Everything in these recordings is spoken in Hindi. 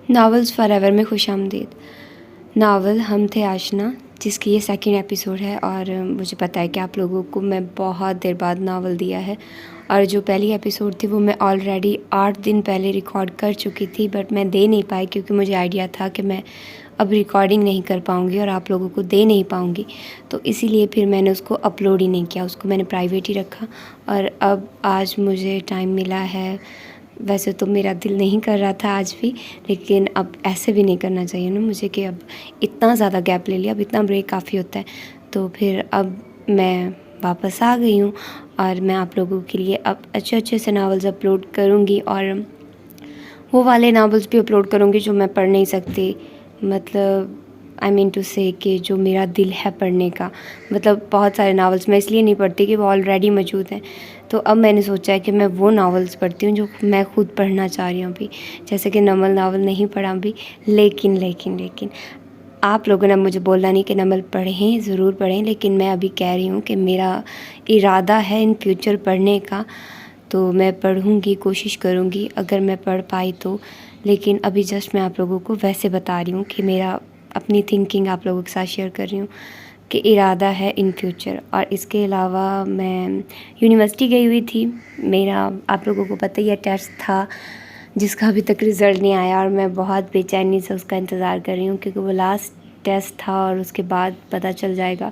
नावल्स फॉरएवर में खुशामदीद। नावल हम थे आशना, जिसकी ये सेकंड एपिसोड है और मुझे पता है कि आप लोगों को मैं बहुत देर बाद नावल दिया है। और जो पहली एपिसोड थी वो मैं ऑलरेडी 8 दिन पहले रिकॉर्ड कर चुकी थी, बट मैं दे नहीं पाई क्योंकि मुझे आइडिया था कि मैं अब रिकॉर्डिंग नहीं कर पाऊँगी और आप लोगों को दे नहीं पाऊँगी, तो इसीलिए फिर मैंने उसको अपलोड ही नहीं किया, उसको मैंने प्राइवेट ही रखा। और अब आज मुझे टाइम मिला है। वैसे तो मेरा दिल नहीं कर रहा था आज भी, लेकिन अब ऐसे भी नहीं करना चाहिए ना मुझे कि अब इतना ज़्यादा गैप ले लिया, अब इतना ब्रेक काफ़ी होता है। तो फिर अब मैं वापस आ गई हूँ और मैं आप लोगों के लिए अब अच्छे अच्छे से नावल्स अपलोड करूँगी और वो वाले नावल्स भी अपलोड करूँगी जो मैं पढ़ नहीं सकती। मतलब आई मीन टू से कि जो मेरा दिल है पढ़ने का। मतलब बहुत सारे नावल्स मैं इसलिए नहीं पढ़ती कि वो ऑलरेडी मौजूद हैं। तो अब मैंने सोचा है कि मैं वो नावल्स पढ़ती हूँ जो मैं ख़ुद पढ़ना चाह रही हूँ अभी। जैसे कि नमल नावल नहीं पढ़ा अभी, लेकिन आप लोगों ने मुझे बोला नहीं कि नमल पढ़ें, ज़रूर पढ़ें, लेकिन मैं अभी कह रही हूँ कि मेरा इरादा है इन फ्यूचर पढ़ने का, तो मैं पढ़ूँगी, कोशिश करूँगी अगर मैं पढ़ पाई तो। लेकिन अभी जस्ट मैं आप लोगों को वैसे बता रही हूँ कि मेरा अपनी थिंकिंग आप लोगों के साथ शेयर कर रही हूँ कि इरादा है इन फ्यूचर। और इसके अलावा मैं यूनिवर्सिटी गई हुई थी। मेरा आप लोगों को पता ही है टेस्ट था, जिसका अभी तक रिज़ल्ट नहीं आया और मैं बहुत बेचैनी से उसका इंतज़ार कर रही हूँ क्योंकि वो लास्ट टेस्ट था और उसके बाद पता चल जाएगा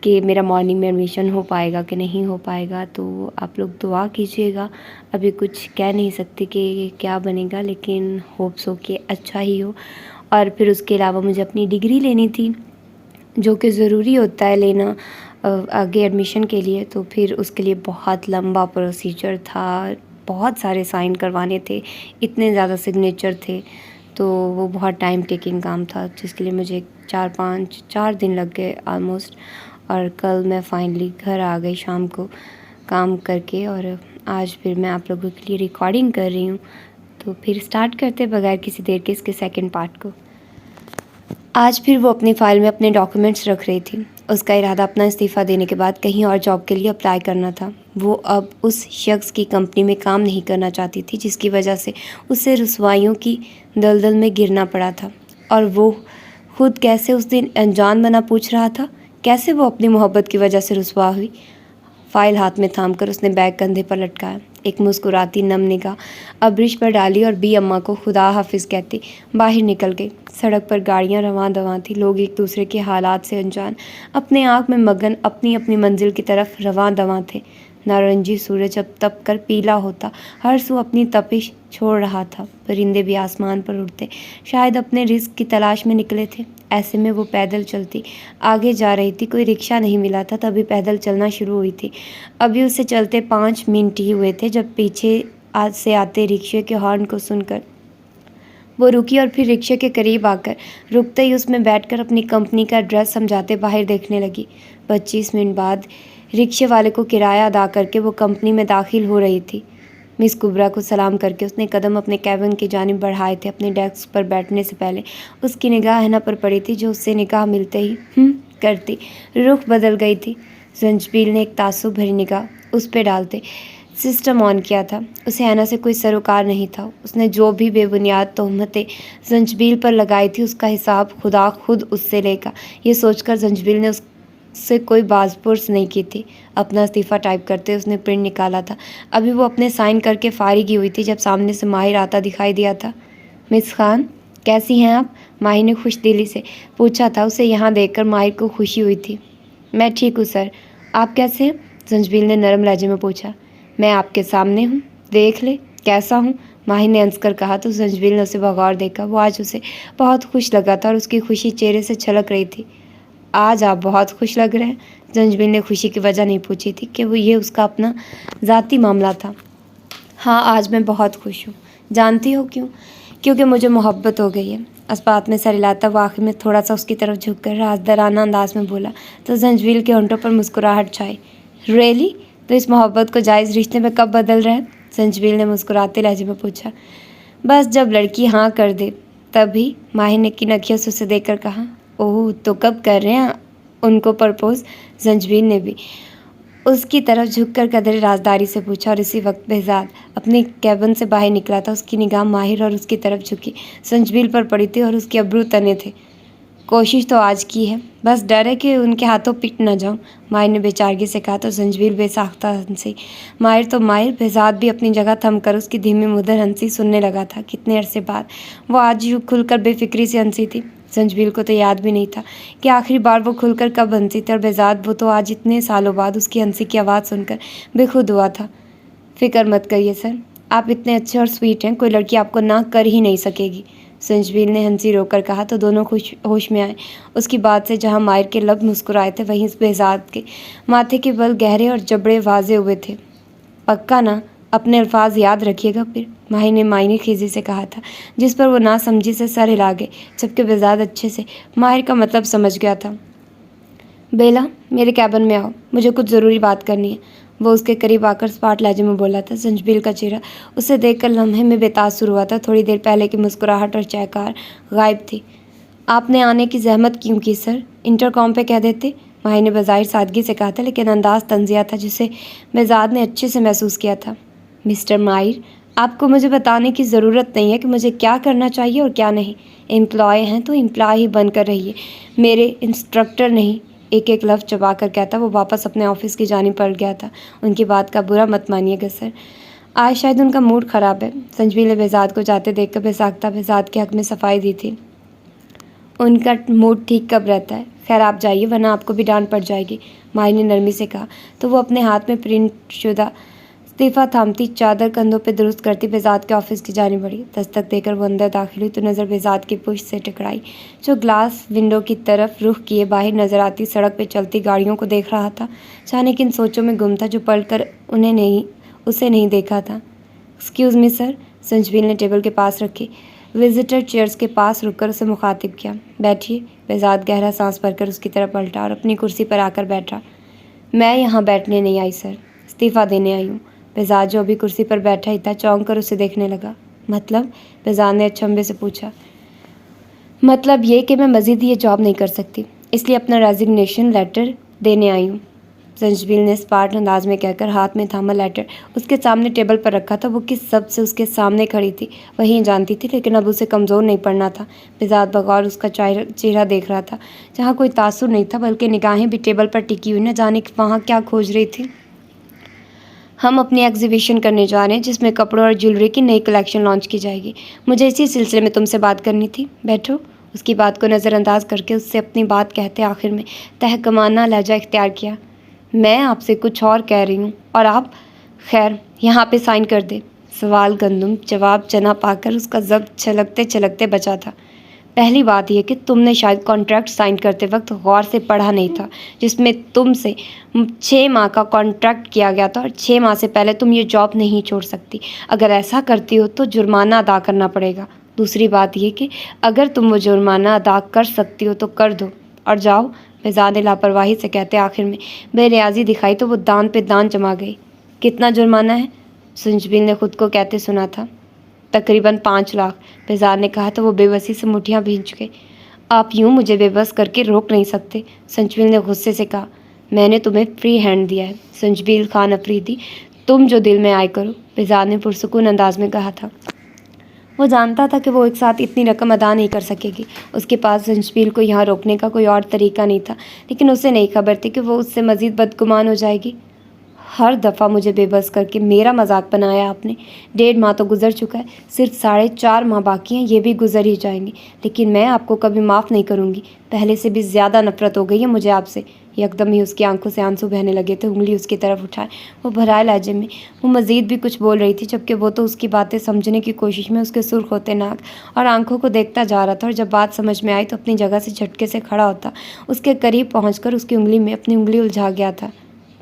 कि मेरा मॉर्निंग में एडमिशन हो पाएगा कि नहीं हो पाएगा। तो आप लोग दुआ कीजिएगा। अभी कुछ कह नहीं सकती कि क्या बनेगा, लेकिन होप्स हो कि अच्छा ही हो। और फिर उसके अलावा मुझे अपनी डिग्री लेनी थी, जो कि ज़रूरी होता है लेना आगे एडमिशन के लिए। तो फिर उसके लिए बहुत लंबा प्रोसीजर था, बहुत सारे साइन करवाने थे, इतने ज़्यादा सिग्नेचर थे, तो वो बहुत टाइम टेकिंग काम था, जिसके लिए मुझे 4 दिन लग गए ऑलमोस्ट। और कल मैं फाइनली घर आ गई शाम को काम करके, और आज फिर मैं आप लोगों के लिए रिकॉर्डिंग कर रही हूँ। तो फिर स्टार्ट करते बगैर किसी देर के इसके सेकंड पार्ट को। आज फिर वो अपनी फ़ाइल में अपने डॉक्यूमेंट्स रख रही थी। उसका इरादा अपना इस्तीफ़ा देने के बाद कहीं और जॉब के लिए अप्लाई करना था। वो अब उस शख्स की कंपनी में काम नहीं करना चाहती थी, जिसकी वजह से उसे रुसवाइयों की दलदल में गिरना पड़ा था। और वो खुद कैसे उस दिन अनजान बना पूछ रहा था, कैसे वो अपनी मोहब्बत की वजह से रुसवा हुई। फ़ाइल हाथ में थामकर उसने बैग कंधे पर लटकाया, एक मुस्कुराती नम निगाह अब्रिश पर डाली और बी अम्मा को खुदा हाफिज़ कहती बाहर निकल गई। सड़क पर गाड़ियां रवां दवां थी, लोग एक दूसरे के हालात से अनजान, अपने आँख में मगन, अपनी अपनी मंजिल की तरफ रवां दवां थे। नारंगी सूरज अब तप कर पीला होता, हर सू अपनी तपिश छोड़ रहा था। परिंदे भी आसमान पर उड़ते, शायद अपने रिस्क की तलाश में निकले थे। ऐसे में वो पैदल चलती आगे जा रही थी। कोई रिक्शा नहीं मिला था, तभी पैदल चलना शुरू हुई थी। अभी उसे चलते 5 मिनट ही हुए थे जब पीछे आज से आते रिक्शे के हॉर्न को सुनकर वो रुकी और फिर रिक्शे के करीब आकर रुकते ही उसमें बैठकर अपनी कंपनी का एड्रेस समझाते बाहर देखने लगी। 25 मिनट बाद रिक्शे वाले को किराया अदा करके वो कंपनी में दाखिल हो रही थी। मिस कुबरा को सलाम करके उसने कदम अपने कैबिन की जानिब बढ़ाए थे। अपने डेस्क पर बैठने से पहले उसकी निगाह हैना पर पड़ी थी, जो उससे निगाह मिलते ही करती रुख बदल गई थी। जंजबील ने एक तासुब भरी निगाह उस पर डालते सिस्टम ऑन किया था। उसे हैना से कोई सरोकार नहीं था। उसने जो भी बेबुनियाद तोहमतें जंजबील पर लगाई थी, उसका हिसाब खुदा खुद उससे लेगा। ये सोचकर जंजबील ने उससे कोई बाज़पुर्स नहीं की थी। अपना इस्तीफ़ा टाइप करते उसने प्रिंट निकाला था। अभी वो अपने साइन करके फारिग ही हुई थी जब सामने से माहिर आता दिखाई दिया था। मिस खान, कैसी हैं आप? माहिर ने खुश दिली से पूछा था। उसे यहाँ देखकर माहिर को खुशी हुई थी। मैं ठीक हूँ सर, आप कैसे हैं? जंजबील ने नरम लहजे में पूछा। मैं आपके सामने हूँ, देख ले कैसा हूँ, माहिर ने हंसकर कहा। तो जंजबील ने उसे बगौर देखा। वो आज उसे बहुत खुश लगा था और उसकी खुशी चेहरे से छलक रही थी। आज आप बहुत खुश लग रहे हैं। जंजबील ने खुशी की वजह नहीं पूछी थी कि वो ये उसका अपना ज़ाती मामला था। हाँ, आज मैं बहुत खुश हूँ। जानती हो क्यों? क्योंकि मुझे मोहब्बत हो गई है। अस्पात में सर हिलाता वो आखिर में थोड़ा सा उसकी तरफ झुककर राजदाराना अंदाज में बोला। तो जंजबील के होंठों पर मुस्कुराहट छाई। रियली? तो इस मोहब्बत को जायज़ रिश्ते में कब बदल रहे हैं? जंजबील ने मुस्कुराते लहजे में पूछा। बस जब लड़की हाँ कर दे तभी, माहिर ने की नखियों से उसे देखकर कहा। ओह, तो कब कर रहे हैं उनको प्रपोज? जंजबील ने भी उसकी तरफ झुककर कदर राजदारी से पूछा और इसी वक्त बेहजाद अपनी कैबिन से बाहर निकला था। उसकी निगाह माहिर और उसकी तरफ झुकी संजबील पर पड़ी थी और उसके अब्रू तने थे। कोशिश तो आज की है, बस डर है कि उनके हाथों पिट न जाऊं, माहिर ने बेचारगी से कहा तो संजबील बेसाख्ता हंसी। माहिर तो माहिर, बेजाद भी अपनी जगह थम कर उसकी धीमी मुदर हंसी सुनने लगा था। कितने अरसे बाद वो आज यूँ खुलकर बेफिक्री से हंसी थी। संजबील को तो याद भी नहीं था कि आखिरी बार वो खुलकर कब हंसी थी, और बेजाद वो तो आज इतने सालों बाद उसकी हंसी की आवाज़ सुनकर बेखुद हुआ था। फिक्र मत करिए सर, आप इतने अच्छे और स्वीट हैं, कोई लड़की आपको ना कर ही नहीं सकेगी, संजबील ने हंसी रोककर कहा तो दोनों होश में आए। उसकी बात से जहां माहिर के लब मुस्कुराए थे, वहीं बेहजाद के माथे के बल गहरे और जबड़े वाजे हुए थे। पक्का ना, अपने अल्फाज याद रखिएगा फिर, माहिर ने मायने खीजी से कहा था, जिस पर वो ना समझी से सर हिला गए, जबकि बेहजाद अच्छे से माहिर का मतलब समझ गया था। बेला, मेरे कैबिन में आओ, मुझे कुछ ज़रूरी बात करनी है, वो उसके करीब आकर स्पाट लहजे में बोला था। संजबील का चेहरा उसे देखकर लम्हे में बेतासुर हुआ था। थोड़ी देर पहले की मुस्कुराहट और चहकार गायब थी। आपने आने की जहमत क्यों की सर, इंटरकॉम पे कह देते, माही ने बज़ाहिर सादगी से कहा था, लेकिन अंदाज तंजिया था जिसे बेजाद ने अच्छे से महसूस किया था। मिस्टर माहिर, आपको मुझे बताने की ज़रूरत नहीं है कि मुझे क्या करना चाहिए और क्या नहीं। एम्प्लॉय हैं तो एम्प्लॉय ही बनकर रहिए, मेरे इंस्ट्रक्टर नहीं। एक एक लफ्ज़ चबा कर कहता वो वापस अपने ऑफिस की जानिब पलट गया था। उनकी बात का बुरा मत मानिएगा सर, आज शायद उनका मूड ख़राब है। संजबील ने बेजाद को जाते देखकर बेसाख्ता बेजाद के हक़ में सफाई दी थी। उनका मूड ठीक कब रहता है, खैर आप जाइए वरना आपको भी डांट पड़ जाएगी, माही ने नरमी से कहा तो वो अपने हाथ में प्रिंट शुदा इस्तीफ़ा थामती चादर कंधों पे दुरुस्त करती बेजाद के ऑफिस की जानी बढ़ी। दस्तक देकर वो अंदर दाखिल हुई तो नज़र बेजाद की पुश्त से टकराई, जो ग्लास विंडो की तरफ रुख किए बाहर नजर आती सड़क पे चलती गाड़ियों को देख रहा था। जाने किन सोचों में गुम था जो पलटकर उसे नहीं देखा था। एक्सक्यूज़ मी सर, संजबील ने टेबल के पास रखी विजिटर चेयर्स के पास रुककर उसे मुखातिब किया। बैठिए। बेजाद गहरा सांस भरकर उसकी तरफ पलटा और अपनी कुर्सी पर आकर बैठा। मैं यहाँ बैठने नहीं आई सर, इस्तीफ़ा देने आई हूँ। बेजाद जो अभी कुर्सी पर बैठा ही था चौंक कर उसे देखने लगा। मतलब? बेजाद ने अचंभे से पूछा। मतलब ये कि मैं मज़ीद ये जॉब नहीं कर सकती, इसलिए अपना रेजिग्नेशन लेटर देने आई हूँ, संजबील ने स्पार्ट अंदाज में कहकर हाथ में थामा लेटर उसके सामने टेबल पर रखा था। वो किस सब से उसके सामने खड़ी थी वही जानती थी, लेकिन अब उसे कमज़ोर नहीं पड़ना था। बेजाद बगौर उसका चेहरा देख रहा था, जहाँ कोई तासुर नहीं था, बल्कि निगाहें भी टेबल पर टिकी हुई, न जाने वहाँ क्या खोज रही थी। हम अपनी एग्जीबिशन करने जा रहे हैं जिसमें कपड़ों और ज्वेलरी की नई कलेक्शन लॉन्च की जाएगी। मुझे इसी सिलसिले में तुमसे बात करनी थी। बैठो। उसकी बात को नज़रअंदाज करके उससे अपनी बात कहते आखिर में तहकमाना लहजा इख्तियार किया। मैं आपसे कुछ और कह रही हूँ और आप खैर यहाँ पे साइन कर दे। सवाल गंदुम, जवाब चना पाकर उसका जब्त छलकते छलकते बचा था। पहली बात यह कि तुमने शायद कॉन्ट्रैक्ट साइन करते वक्त गौर से पढ़ा नहीं था, जिसमें तुमसे 6 माह का कॉन्ट्रैक्ट किया गया था और 6 माह से पहले तुम ये जॉब नहीं छोड़ सकती। अगर ऐसा करती हो तो जुर्माना अदा करना पड़ेगा। दूसरी बात यह कि अगर तुम वो जुर्माना अदा कर सकती हो तो कर दो और जाओ। बेजाद ने लापरवाही से कहते आखिर में बेनियाजी दिखाई तो वो दान पे दान जमा गई। कितना जुर्माना है? संजबील ने खुद को कहते सुना था। तकरीबन 5 लाख, बेजाद ने कहा तो वो बेबसी से मुठियाँ भींच गई। आप यूँ मुझे बेबस करके रोक नहीं सकते, संजबील ने गुस्से से कहा। मैंने तुम्हें फ्री हैंड दिया है संजबील खान अफरीदी, तुम जो दिल में आए करो, बेजाद ने पुरसुकून अंदाज में कहा था। वो जानता था कि वो एक साथ इतनी रकम अदा नहीं कर सकेगी। उसके पास संजबील को यहाँ रोकने का कोई और तरीका नहीं था, लेकिन उसे नहीं खबर थी कि वो उससे मज़ीद बदगुमान हो जाएगी। हर दफ़ा मुझे बेबस करके मेरा मजाक बनाया आपने। 1.5 माह तो गुजर चुका है, सिर्फ 4.5 माह बाकी हैं, ये भी गुजर ही जाएंगे, लेकिन मैं आपको कभी माफ़ नहीं करूँगी। पहले से भी ज़्यादा नफरत हो गई है मुझे आपसे। एकदम ही उसकी आंखों से आंसू बहने लगे थे। उंगली उसकी तरफ उठाए वो भराए लहजे में वो मज़ीद भी कुछ बोल रही थी, जबकि वो तो उसकी बातें समझने की कोशिश में उसके सुर्ख होते नाक और आंखों को देखता जा रहा था। और जब बात समझ में आई तो अपनी जगह से झटके से खड़ा होता उसके करीब पहुँच उसकी उंगली में अपनी उंगली उलझा गया था।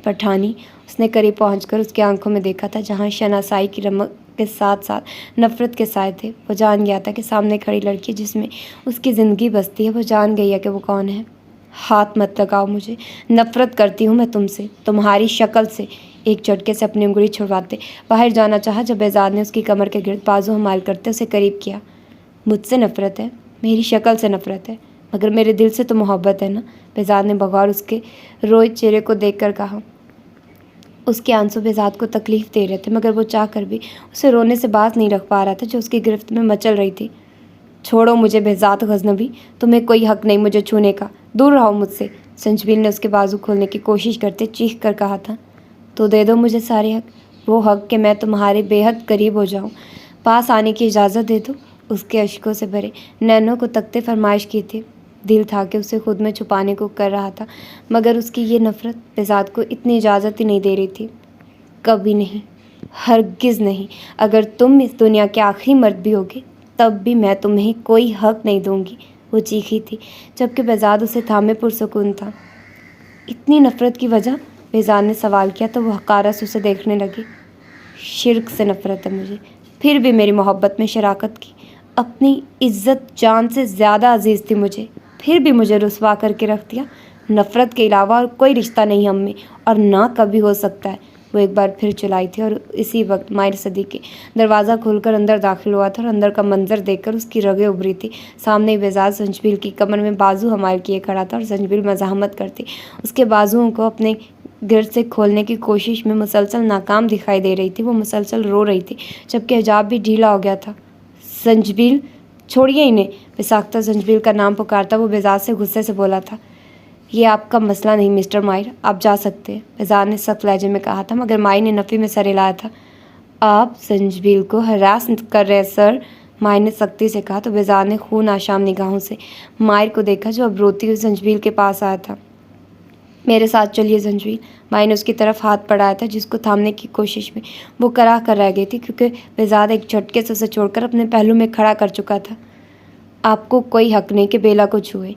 पठानी, उसने करीब पहुंचकर उसकी आंखों में देखा था, जहां शनासाई की रमक के साथ साथ नफ़रत के साए थे। वो जान गया था कि सामने खड़ी लड़की जिसमें उसकी ज़िंदगी बसती है, वो जान गई है कि वो कौन है। हाथ मत लगाओ मुझे, नफ़रत करती हूँ मैं तुमसे, तुम्हारी शक्ल से। एक झटके से अपनी उंगली छुड़वाते बाहर जाना चाहा जब बेजाद ने उसकी कमर के गिर्द बाजू हमाल करते उसे करीब किया। मुझसे नफ़रत है? मेरी शक्ल से नफ़रत है, मगर मेरे दिल से तो मोहब्बत है ना, बेजाद ने बगौर उसके रोए चेहरे को देख कर कहा। उसके आंसू बेजाद को तकलीफ़ दे रहे थे, मगर वो चाह कर भी उसे रोने से बाज नहीं रख पा रहा था जो उसकी गिरफ्त में मचल रही थी। छोड़ो मुझे बेजात गजनबी, तुम्हें कोई हक नहीं मुझे छूने का, दूर रहो मुझसे। संजबील ने उसके बाजू खोलने की कोशिश करते चीख कर कहा था। तो दे दो मुझे सारे हक, वो हक कि मैं तुम्हारे बेहद करीब हो जाऊं, पास आने की इजाज़त दे दो। उसके अश्कों से भरे नैनों को तकते फरमाइश की थी। दिल था कि उसे खुद में छुपाने को कर रहा था, मगर उसकी ये नफ़रत बेजात को इतनी इजाज़त ही नहीं दे रही थी। कभी नहीं, हरगिज़ नहीं। अगर तुम इस दुनिया के आखिरी मर्द भी होगे तब भी मैं तुम्हें कोई हक नहीं दूंगी, वो चीखी थी, जबकि बेजाद उसे थामे पुरसुकून था। इतनी नफ़रत की वजह? बेजाद ने सवाल किया तो वो हकारत उसे देखने लगी। शिर्क से नफ़रत है मुझे, फिर भी मेरी मोहब्बत में शराकत की। अपनी इज्जत जान से ज़्यादा अजीज़ थी मुझे, फिर भी मुझे रुसवा करके रख दिया। नफ़रत के अलावा और कोई रिश्ता नहीं हम में, और ना कभी हो सकता है। वो एक बार फिर चिल्लाई थी और इसी वक्त माहिर सदीक़ी दरवाज़ा खोलकर अंदर दाखिल हुआ था और अंदर का मंजर देखकर उसकी रगें उभरी थी। सामने बेजाद संजबील की कमर में बाजू हमाल किए खड़ा था और संजबील मज़ाहमत करती उसके बाजुओं को अपने गिरद से खोलने की कोशिश में मुसलसल नाकाम दिखाई दे रही थी। वो मुसलसल रो रही थी, जबकि हिजाब भी ढीला हो गया था। संजबील, छोड़िए इन्हें। बेसाख्ता संजबील का नाम पुकारता वो बेजाद से गुस्से से बोला था। ये आपका मसला नहीं मिस्टर माहिर, आप जा सकते हैं, बेजाद ने सख्त लहजे में कहा था, मगर माहिर ने नफ़ी में सर हिलाया था। आप संजबील को हरास कर रहे हैं सर, माहिर ने सख्ती से कहा तो बेजाद ने खून आशाम निगाहों से माहिर को देखा जो अब रोती हुई संजबील के पास आया था। मेरे साथ चलिए संजबील। माहिर ने उसकी तरफ हाथ बढ़ाया था, जिसको थामने की कोशिश में वो कराह कर रह गई थी, क्योंकि बेजाद एक झटके से उसे छोड़कर अपने पहलू में खड़ा कर चुका था। आपको कोई हक नहीं कि बेला को छुए,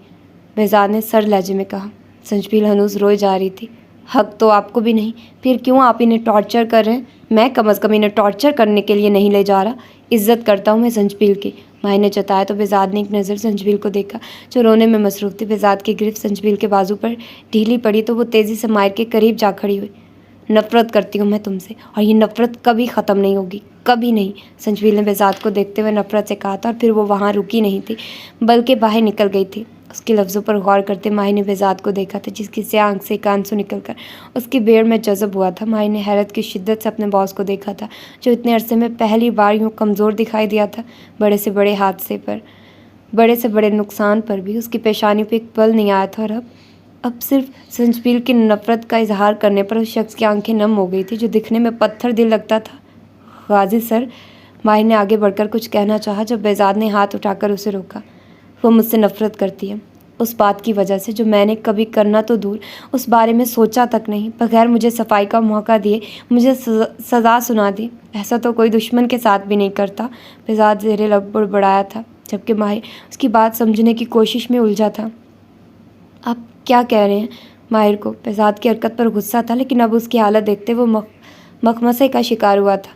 बेजाद ने सर लहजे में कहा। संजबील हनूज़ रोए जा रही थी। हक तो आपको भी नहीं, फिर क्यों आप इन्हें टॉर्चर कर रहे हैं? मैं कम अज़ कम इन्हें टॉर्चर करने के लिए नहीं ले जा रहा। इज्जत करता हूँ मैं संजबील की, माहिर ने जताया तो बेजाद ने एक नज़र संजबील को देखा जो रोने में मसरूफ़ थी। बेजाद की गिरफ्त संजबील के बाजू पर ढीली पड़ी तो वो तेज़ी से माहिर के करीब जा खड़ी हुई। नफ़रत करती हूँ मैं तुमसे, और ये नफ़रत कभी ख़त्म नहीं होगी, कभी नहीं, संजबील ने बेजाद को देखते हुए नफ़रत से कहा था। और फिर वो वहाँ रुकी नहीं थी, बल्कि बाहर निकल गई थी। उसके लफ्ज़ों पर गौर करते माहिर ने बेजाद को देखा था, जिसकी स्याह आंख से एक आंसू निकलकर उसकी बेड़ में जज़ब हुआ था। माहिर ने हैरत की शिद्दत से अपने बॉस को देखा था, जो इतने अरसे में पहली बार यूँ कमज़ोर दिखाई दिया था। बड़े से बड़े हादसे पर, बड़े से बड़े नुकसान पर भी उसकी पेशानी पर एक पल नहीं आया था, और अब सिर्फ संजबील की नफ़रत का इजहार करने पर उस शख्स की आंखें नम हो गई थी, जो दिखने में पत्थर दिल लगता था। गाजी सर, माहिर ने आगे बढ़कर कुछ कहना चाहा, जब बेजाद ने हाथ उठाकर उसे रोका। वो मुझसे नफ़रत करती है, उस बात की वजह से जो मैंने कभी करना तो दूर उस बारे में सोचा तक नहीं। बगैर मुझे सफाई का मौका दिए मुझे सज़ा सुना दी। ऐसा तो कोई दुश्मन के साथ भी नहीं करता, बेजाद ज़ेरे लब बुड़बुड़ाया था, जबकि माहिर उसकी बात समझने की कोशिश में उलझा था। आप क्या कह रहे हैं? माहिर को बेजाद की हरकत पर गुस्सा था, लेकिन अब उसकी हालत देखते वो मखमसे का शिकार हुआ था।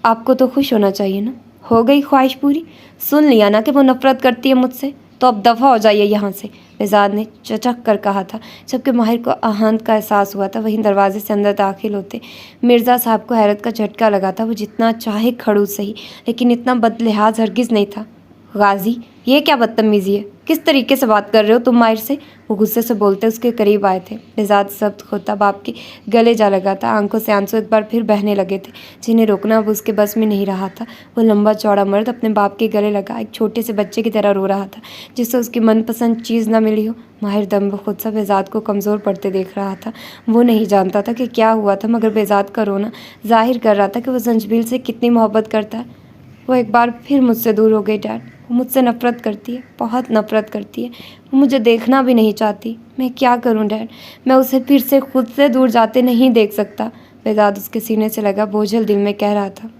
आपको तो खुश होना चाहिए ना, हो गई ख्वाहिश पूरी। सुन लिया ना कि वो नफ़रत करती है मुझसे, तो अब दफ़ा हो जाइए यहाँ से, बेजाद ने चचक कर कहा था, जबकि माहिर को आहत का एहसास हुआ था। वहीं दरवाजे से अंदर दाखिल होते मिर्ज़ा साहब को हैरत का झटका लगा था। वो जितना चाहे खड़ूस सही, लेकिन इतना बदलिहाज हरगिज़ नहीं था। गाजी, ये क्या बदतमीज़ी है? किस तरीके से बात कर रहे हो तुम माहिर से? वो गुस्से से बोलते उसके करीब आए थे। बेजाद सख्त खोता बाप के गले जा लगा था। आंखों से आंसू एक बार फिर बहने लगे थे, जिन्हें रोकना अब उसके बस में नहीं रहा था। वो लंबा चौड़ा मर्द अपने बाप के गले लगा एक छोटे से बच्चे की तरह रो रहा था, जिससे उसकी मनपसंद चीज़ न मिली हो। माहिर दम खुद सा बेजाद को कमज़ोर पड़ते देख रहा था। वो नहीं जानता था कि क्या हुआ था, मगर बेजाद का रोना जाहिर कर रहा था कि वो संजबील से कितनी मोहब्बत करता है। वो एक बार फिर मुझसे दूर हो गई डैड। वो मुझसे नफ़रत करती है, बहुत नफ़रत करती है। वो मुझे देखना भी नहीं चाहती। मैं क्या करूं डैड? मैं उसे फिर से खुद से दूर जाते नहीं देख सकता। बेजाद उसके सीने से लगा बोझल दिल में कह रहा था।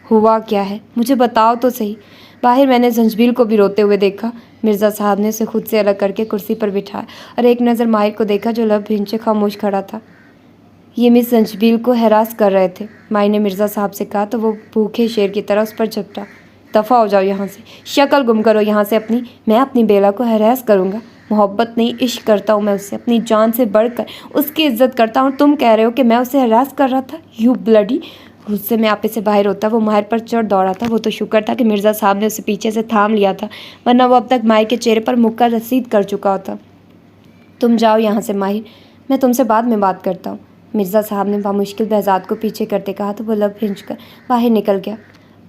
हुआ क्या है, मुझे बताओ तो सही। बाहर मैंने संजबील को भी रोते हुए देखा। मिर्ज़ा साहब ने उसे खुद से अलग करके कुर्सी पर बिठाया और एक नज़र माहिर को देखा, जो लब भींचे खामोश खड़ा था। ये मिस संजबील को हरास कर रहे थे, माई ने मिर्ज़ा साहब से कहा, तो वो भूखे शेर की तरह उस पर झपटा। दफ़ा हो जाओ यहाँ से, शक्ल गुम करो यहाँ से अपनी। मैं अपनी बेला को हरास करूँगा? मोहब्बत नहीं, इश्क करता हूँ मैं उससे, अपनी जान से बढ़कर उसकी इज्जत करता हूँ। तुम कह रहे हो कि मैं उसे हरास कर रहा था? You bloody! गुस्से में आपे से बाहर होता वो माहिर पर चढ़ दौड़ा था। वो तो शुक्र था कि मिर्ज़ा साहब ने उसे पीछे से थाम लिया था, वरना वो अब तक माहिर के चेहरे पर मुक्का रसीद कर चुका होता। तुम जाओ यहाँ से माहिर, मैं तुमसे बाद में बात करता हूँ। मिर्ज़ा साहब ने बामुश्किल behज़ाद को पीछे करते कहा तो वो लब खींचकर बाहर निकल गया।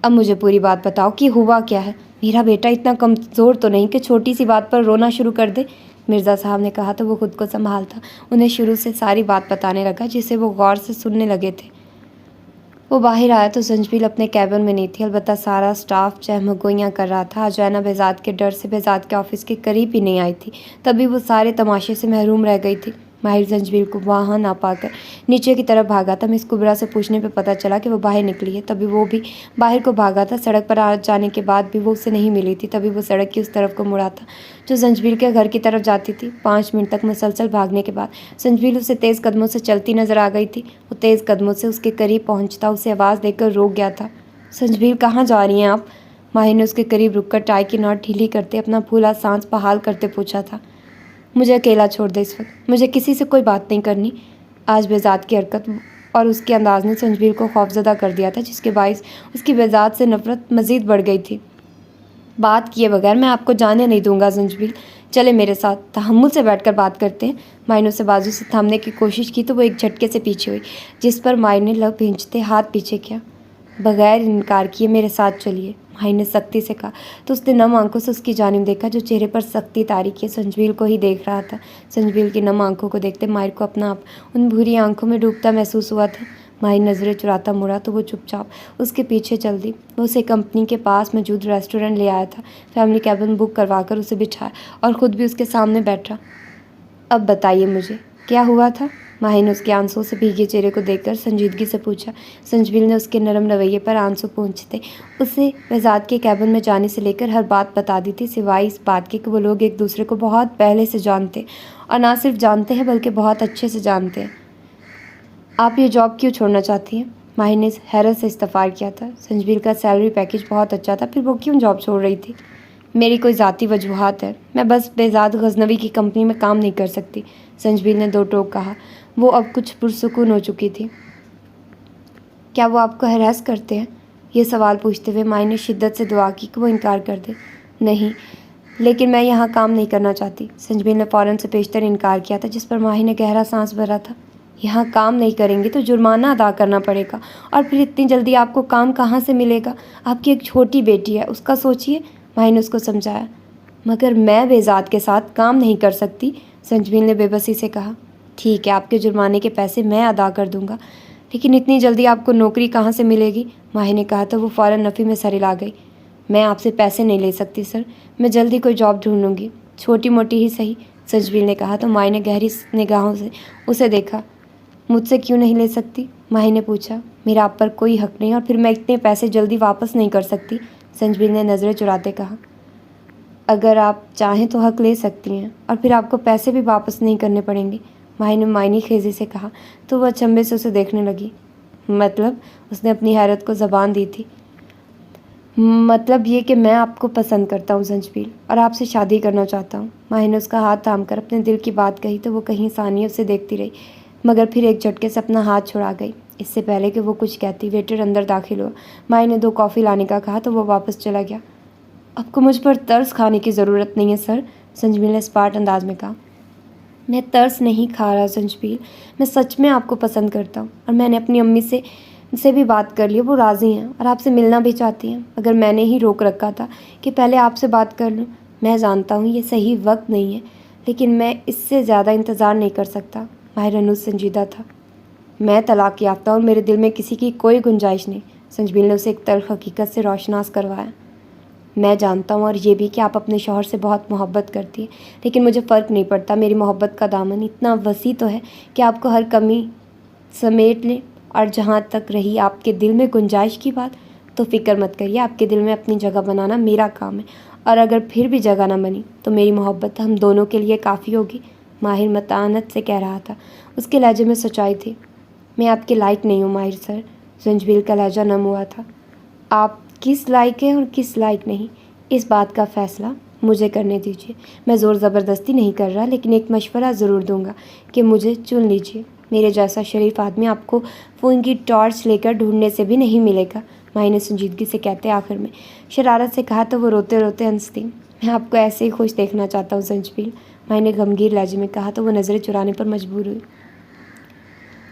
अब मुझे पूरी बात बताओ कि हुआ क्या है। मेरा बेटा इतना कमज़ोर तो नहीं कि छोटी सी बात पर रोना शुरू कर दे। मिर्ज़ा साहब ने कहा तो वो खुद को संभालता उन्हें शुरू से सारी बात बताने लगा जिसे वो गौर से सुनने लगे थे। वो बाहर आया तो संजबील अपने कैबिन में नहीं थी। अलबत्ता सारा स्टाफ चहमगोइयाँ कर रहा था। अजैना बेज़ाद के डर से बेज़ाद के ऑफिस के करीब ही नहीं आई थी। तभी वो सारे तमाशे से महरूम रह गई थी। माहिर संजबील को वहाँ ना पाकर नीचे की तरफ भागा था। मिस कुबरा से पूछने पे पता चला कि वो बाहर निकली है। तभी वो भी बाहर को भागा था। सड़क पर आ जाने के बाद भी वो उससे नहीं मिली थी। तभी वो सड़क की उस तरफ को मुड़ा था जो संजबील के घर की तरफ जाती थी। 5 मिनट तक मुसलसल भागने के बाद संजबील उसे तेज़ कदमों से चलती नजर आ गई थी। वो तेज़ कदमों से उसके करीब पहुँचता उसे आवाज़ देकर रोक गया था। संजबील, कहाँ जा रही हैं आप? माहिर ने उसके करीब रुककर टाई की नॉट ढीली करते अपना फूला सांस बहाल करते पूछा था। मुझे अकेला छोड़ दे इस वक्त, मुझे किसी से कोई बात नहीं करनी। आज बेज़ाद की हरकत और उसके अंदाज ने संजबील को खौफजदा कर दिया था जिसके बायस उसकी बेज़ाद से नफरत मज़ीद बढ़ गई थी। बात किए बगैर मैं आपको जाने नहीं दूंगा संजबील, चले मेरे साथ, तहम्मुल से बैठकर बात करते हैं। मायने उसे बाजू से थामने की कोशिश की तो वो एक झटके से पीछे हुई जिस पर मायने ने लब भींचते हाथ पीछे किया। बगैर इनकार किए मेरे साथ चलिए, माही ने सख्ती से कहा तो उसने नम आंखों से उसकी जानिब देखा जो चेहरे पर सख्ती तारी किए संजबील को ही देख रहा था। संजबील की नम आंखों को देखते माहिर को अपना आप उन भूरी आंखों में डूबता महसूस हुआ था। माहिर नज़रें चुराता मुड़ा तो वो चुपचाप उसके पीछे चल दी। वो उसे कंपनी के पास मौजूद रेस्टोरेंट ले आया था। फैमिली कैबिन बुक करवाकर उसे बिठाया और ख़ुद भी उसके सामने बैठा। अब बताइए मुझे क्या हुआ था? माही ने उसके आंसुओं से भीगे चेहरे को देखकर संजीदगी से पूछा। संजबील ने उसके नरम रवैये पर आंसू पोंछते उसे बेज़ाद के कैबिन में जाने से लेकर हर बात बता दी थी, सिवाय इस बात के कि वो लोग एक दूसरे को बहुत पहले से जानते और ना सिर्फ जानते हैं बल्कि बहुत अच्छे से जानते हैं। आप ये जॉब क्यों छोड़ना चाहती हैं? माही ने हैरत से इस्तफार किया था। संजबील का सैलरी पैकेज बहुत अच्छा था, फिर वो क्यों जॉब छोड़ रही थी? मेरी कोई ज़ाती वजूहात है, मैं बस बेज़ाद गजनवी की कंपनी में काम नहीं कर सकती, संजबील ने दो टोक कहा। वो अब कुछ पुरसुकून हो चुकी थी। क्या वो आपको हरास करते हैं? ये सवाल पूछते हुए माई ने शिद्दत से दुआ की कि वो इनकार कर दे। नहीं, लेकिन मैं यहाँ काम नहीं करना चाहती, संजबील ने फ़ौरन से पेशतर इनकार किया था जिस पर माही ने गहरा सांस भरा था। यहाँ काम नहीं करेंगे तो जुर्माना अदा करना पड़ेगा और फिर इतनी जल्दी आपको काम कहाँ से मिलेगा? आपकी एक छोटी बेटी है, उसका सोचिए, माही ने उसको समझाया। मगर मैं बेज़ाद के साथ काम नहीं कर सकती, संजबील ने बेबसी से कहा। ठीक है, आपके जुर्माने के पैसे मैं अदा कर दूंगा, लेकिन इतनी जल्दी आपको नौकरी कहाँ से मिलेगी? माही ने कहा तो वो फ़ौरन नफ़ी में सर हिला गई। मैं आपसे पैसे नहीं ले सकती सर, मैं जल्दी कोई जॉब ढूंढूंगी, छोटी मोटी ही सही, संजबील ने कहा तो माही ने गहरी निगाहों से उसे देखा। मुझसे क्यों नहीं ले सकती? माही ने पूछा। मेरा आप पर कोई हक नहीं और फिर मैं इतने पैसे जल्दी वापस नहीं कर सकती, संजबील ने नज़रें चुराते कहा। अगर आप चाहें तो हक ले सकती हैं और फिर आपको पैसे भी वापस नहीं करने पड़ेंगे, माही ने मायनी खेजी से कहा तो वह अचंभे से उसे देखने लगी। मतलब? उसने अपनी हैरत को ज़बान दी थी। मतलब ये कि मैं आपको पसंद करता हूँ संजबील, और आपसे शादी करना चाहता हूँ। माही ने उसका हाथ थाम कर अपने दिल की बात कही तो वो कहीं सानिया उसे देखती रही, मगर फिर एक झटके से अपना हाथ छुड़ा गई। इससे पहले कि वो कुछ कहती वेटर अंदर दाखिल हुआ। माही ने 2 कॉफ़ी लाने का कहा तो वो वापस चला गया। आपको मुझ पर तरस खाने की ज़रूरत नहीं है सर, संजबील ने स्पार्ट अंदाज में कहा। मैं तरस नहीं खा रहा संजबील, मैं सच में आपको पसंद करता हूँ और मैंने अपनी अम्मी से भी बात कर ली, वो राज़ी हैं और आपसे मिलना भी चाहती हैं, मगर मैंने ही रोक रखा था कि पहले आपसे बात कर लूँ। मैं जानता हूँ ये सही वक्त नहीं है, लेकिन मैं इससे ज़्यादा इंतज़ार नहीं कर सकता। माहिर अनुज संजीदा था। मैं तलाक याफ्ता और मेरे दिल में किसी की कोई गुंजाइश नहीं, संजबील ने उसे एक तल्ख हकीकत से रोशनास करवाया। मैं जानता हूँ और ये भी कि आप अपने शौहर से बहुत मोहब्बत करती हैं, लेकिन मुझे फ़र्क नहीं पड़ता, मेरी मोहब्बत का दामन इतना वसी तो है कि आपको हर कमी समेट लें। और जहाँ तक रही आपके दिल में गुंजाइश की बात, तो फ़िक्र मत करिए, आपके दिल में अपनी जगह बनाना मेरा काम है, और अगर फिर भी जगह ना बनी तो मेरी मोहब्बत हम दोनों के लिए काफ़ी होगी, माहिर मतानत से कह रहा था। उसके लहजे में सच्चाई थी। मैं आपके लायक नहीं हूँ माहिर सर, संजबील का लहजा नम हुआ था। आप किस लायक हैं और किस लायक नहीं, इस बात का फ़ैसला मुझे करने दीजिए। मैं ज़ोर ज़बरदस्ती नहीं कर रहा, लेकिन एक मशवरा ज़रूर दूंगा कि मुझे चुन लीजिए। मेरे जैसा शरीफ आदमी आपको फ़ोन की टॉर्च लेकर ढूंढने से भी नहीं मिलेगा, माही ने संजीदगी से कहते आखिर में शरारत से कहा तो वो रोते रोते हंस दी। मैं आपको ऐसे ही खुश देखना चाहता हूँ संजबील, माही ने गमगीर लहजे में कहा तो वो नज़रें चुराने पर मजबूर हुई।